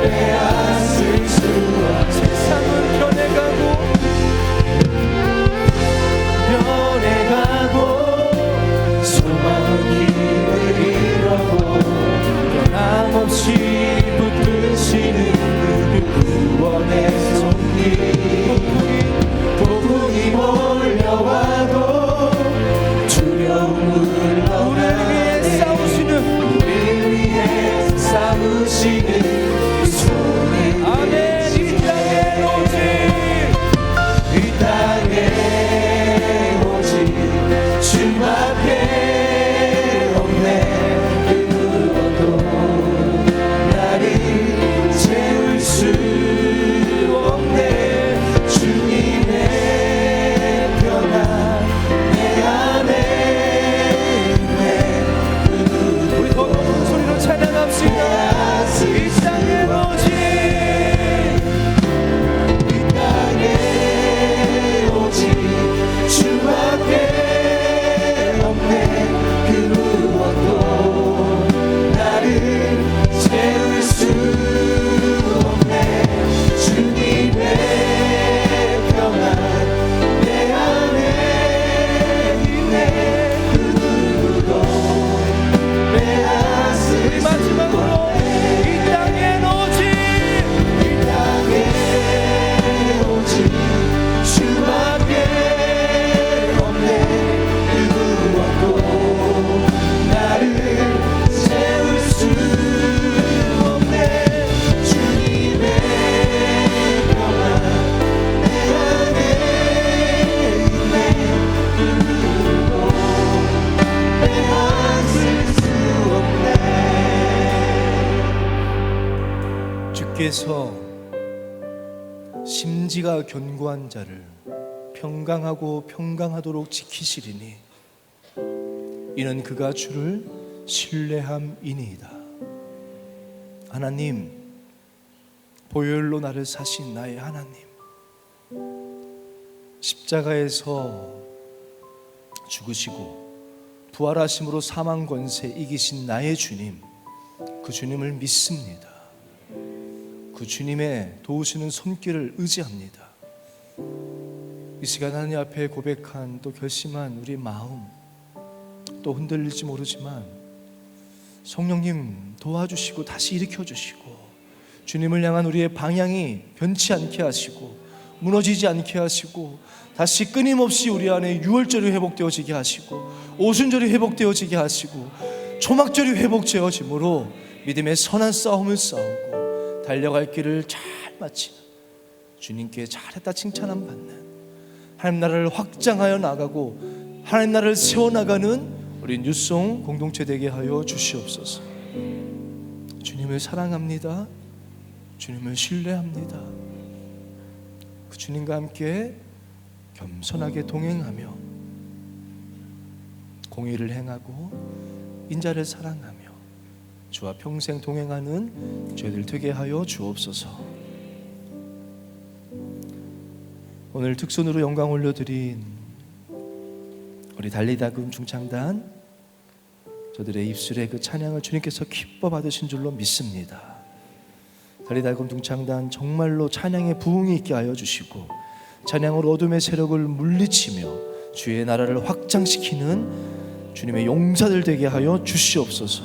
S2: 빼앗을 수 없네. 세상은 변해가고 소망은 길을 잃어도 변함없이 붙드시는 그 구원의 손길. 폭풍이 몰려와도 두려움을 우리를 위해 싸우시는 그 손을 아멘. 이 땅에 오직 이 땅에 오직 주밖에 없네. 그 무엇도 나를 채울 수 없네. 주님의 평안 내 안에 있네. 그 누구도 우리 더 높은 소리로 찬양합시다. 이 땅에 오직 이 땅에 오직 주밖에 없네. 그 무엇도 나를 채울 수 없네. 주님의 평안 내 안에 있네. 그 누구도 빼앗을 수 없네. 이 땅에 오직 주밖에 없네. 그 무엇도 나를 채울 수 없네. 주님의 평안 내 안에 있네. 그 누구도 빼앗을 수 없네. 주께서 심지가 견고한 자를 평강하고 평강하도록 지키시리니
S1: 이는 그가 주를 신뢰함이니이다. 하나님, 보혈로 나를 사신 나의 하나님, 십자가에서 죽으시고 부활하심으로 사망 권세 이기신 나의 주님, 그 주님을 믿습니다. 그 주님의 도우시는 손길을 의지합니다. 이 시간 하나님 앞에 고백한 또 결심한 우리 마음, 또 흔들릴지 모르지만 성령님 도와주시고 다시 일으켜주시고 주님을 향한 우리의 방향이 변치 않게 하시고 무너지지 않게 하시고 다시 끊임없이 우리 안에 유월절이 회복되어지게 하시고 오순절이 회복되어지게 하시고 초막절이 회복되어짐으로 믿음의 선한 싸움을 싸우고 달려갈 길을 잘 마치는, 주님께 잘했다 칭찬함 받는, 하나님 나라를 확장하여 나가고 하나님 나라를 세워나가는 우리 뉴송 공동체 되게 하여 주시옵소서. 주님을 사랑합니다. 주님을 신뢰합니다. 그 주님과 함께 겸손하게 동행하며 공의를 행하고 인자를 사랑하며 주와 평생 동행하는 저희들 되게 하여 주옵소서. 오늘 특선으로 영광 올려드린 우리 달리다금 중창단, 저들의 입술의 그 찬양을 주님께서 기뻐 받으신 줄로 믿습니다. 달리다금 중창단 정말로 찬양의 부흥이 있게 하여 주시고 찬양으로 어둠의 세력을 물리치며 주의 나라를 확장시키는 주님의 용사들 되게 하여 주시옵소서.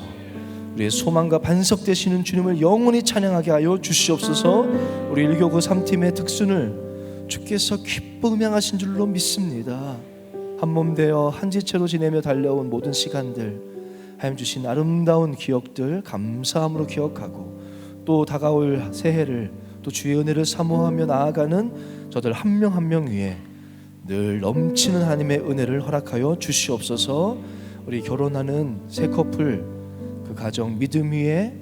S1: 우리의 소망과 반석 되시는 주님을 영원히 찬양하게 하여 주시옵소서. 우리 1교구 3팀의 특순을 주께서 기뻐 음양하신 줄로 믿습니다. 한몸 되어 한 지체로 지내며 달려온 모든 시간들, 하나님 주신 아름다운 기억들 감사함으로 기억하고 또 다가올 새해를 또 주의 은혜를 사모하며 나아가는 저들 한 명 한 명 위에 늘 넘치는 하나님의 은혜를 허락하여 주시옵소서. 우리 결혼하는 새 커플 그 가정 믿음 위에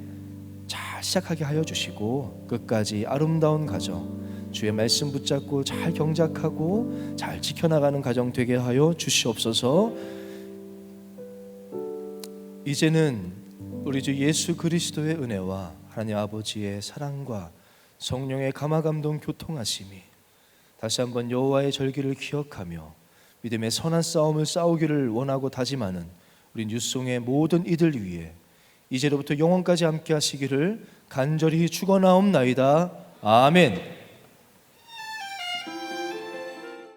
S1: 잘 시작하게 하여 주시고 끝까지 아름다운 가정 주의 말씀 붙잡고 잘 경작하고 잘 지켜나가는 가정 되게 하여 주시옵소서. 이제는 우리 주 예수 그리스도의 은혜와 하나님 아버지의 사랑과 성령의 감화감동 교통하심이 다시 한번 여호와의 절기를 기억하며 믿음의 선한 싸움을 싸우기를 원하고 다짐하는 우리 뉴송의 모든 이들 위해 이제로부터 영원까지 함께 하시기를 간절히 축원하옵나이다. 아멘.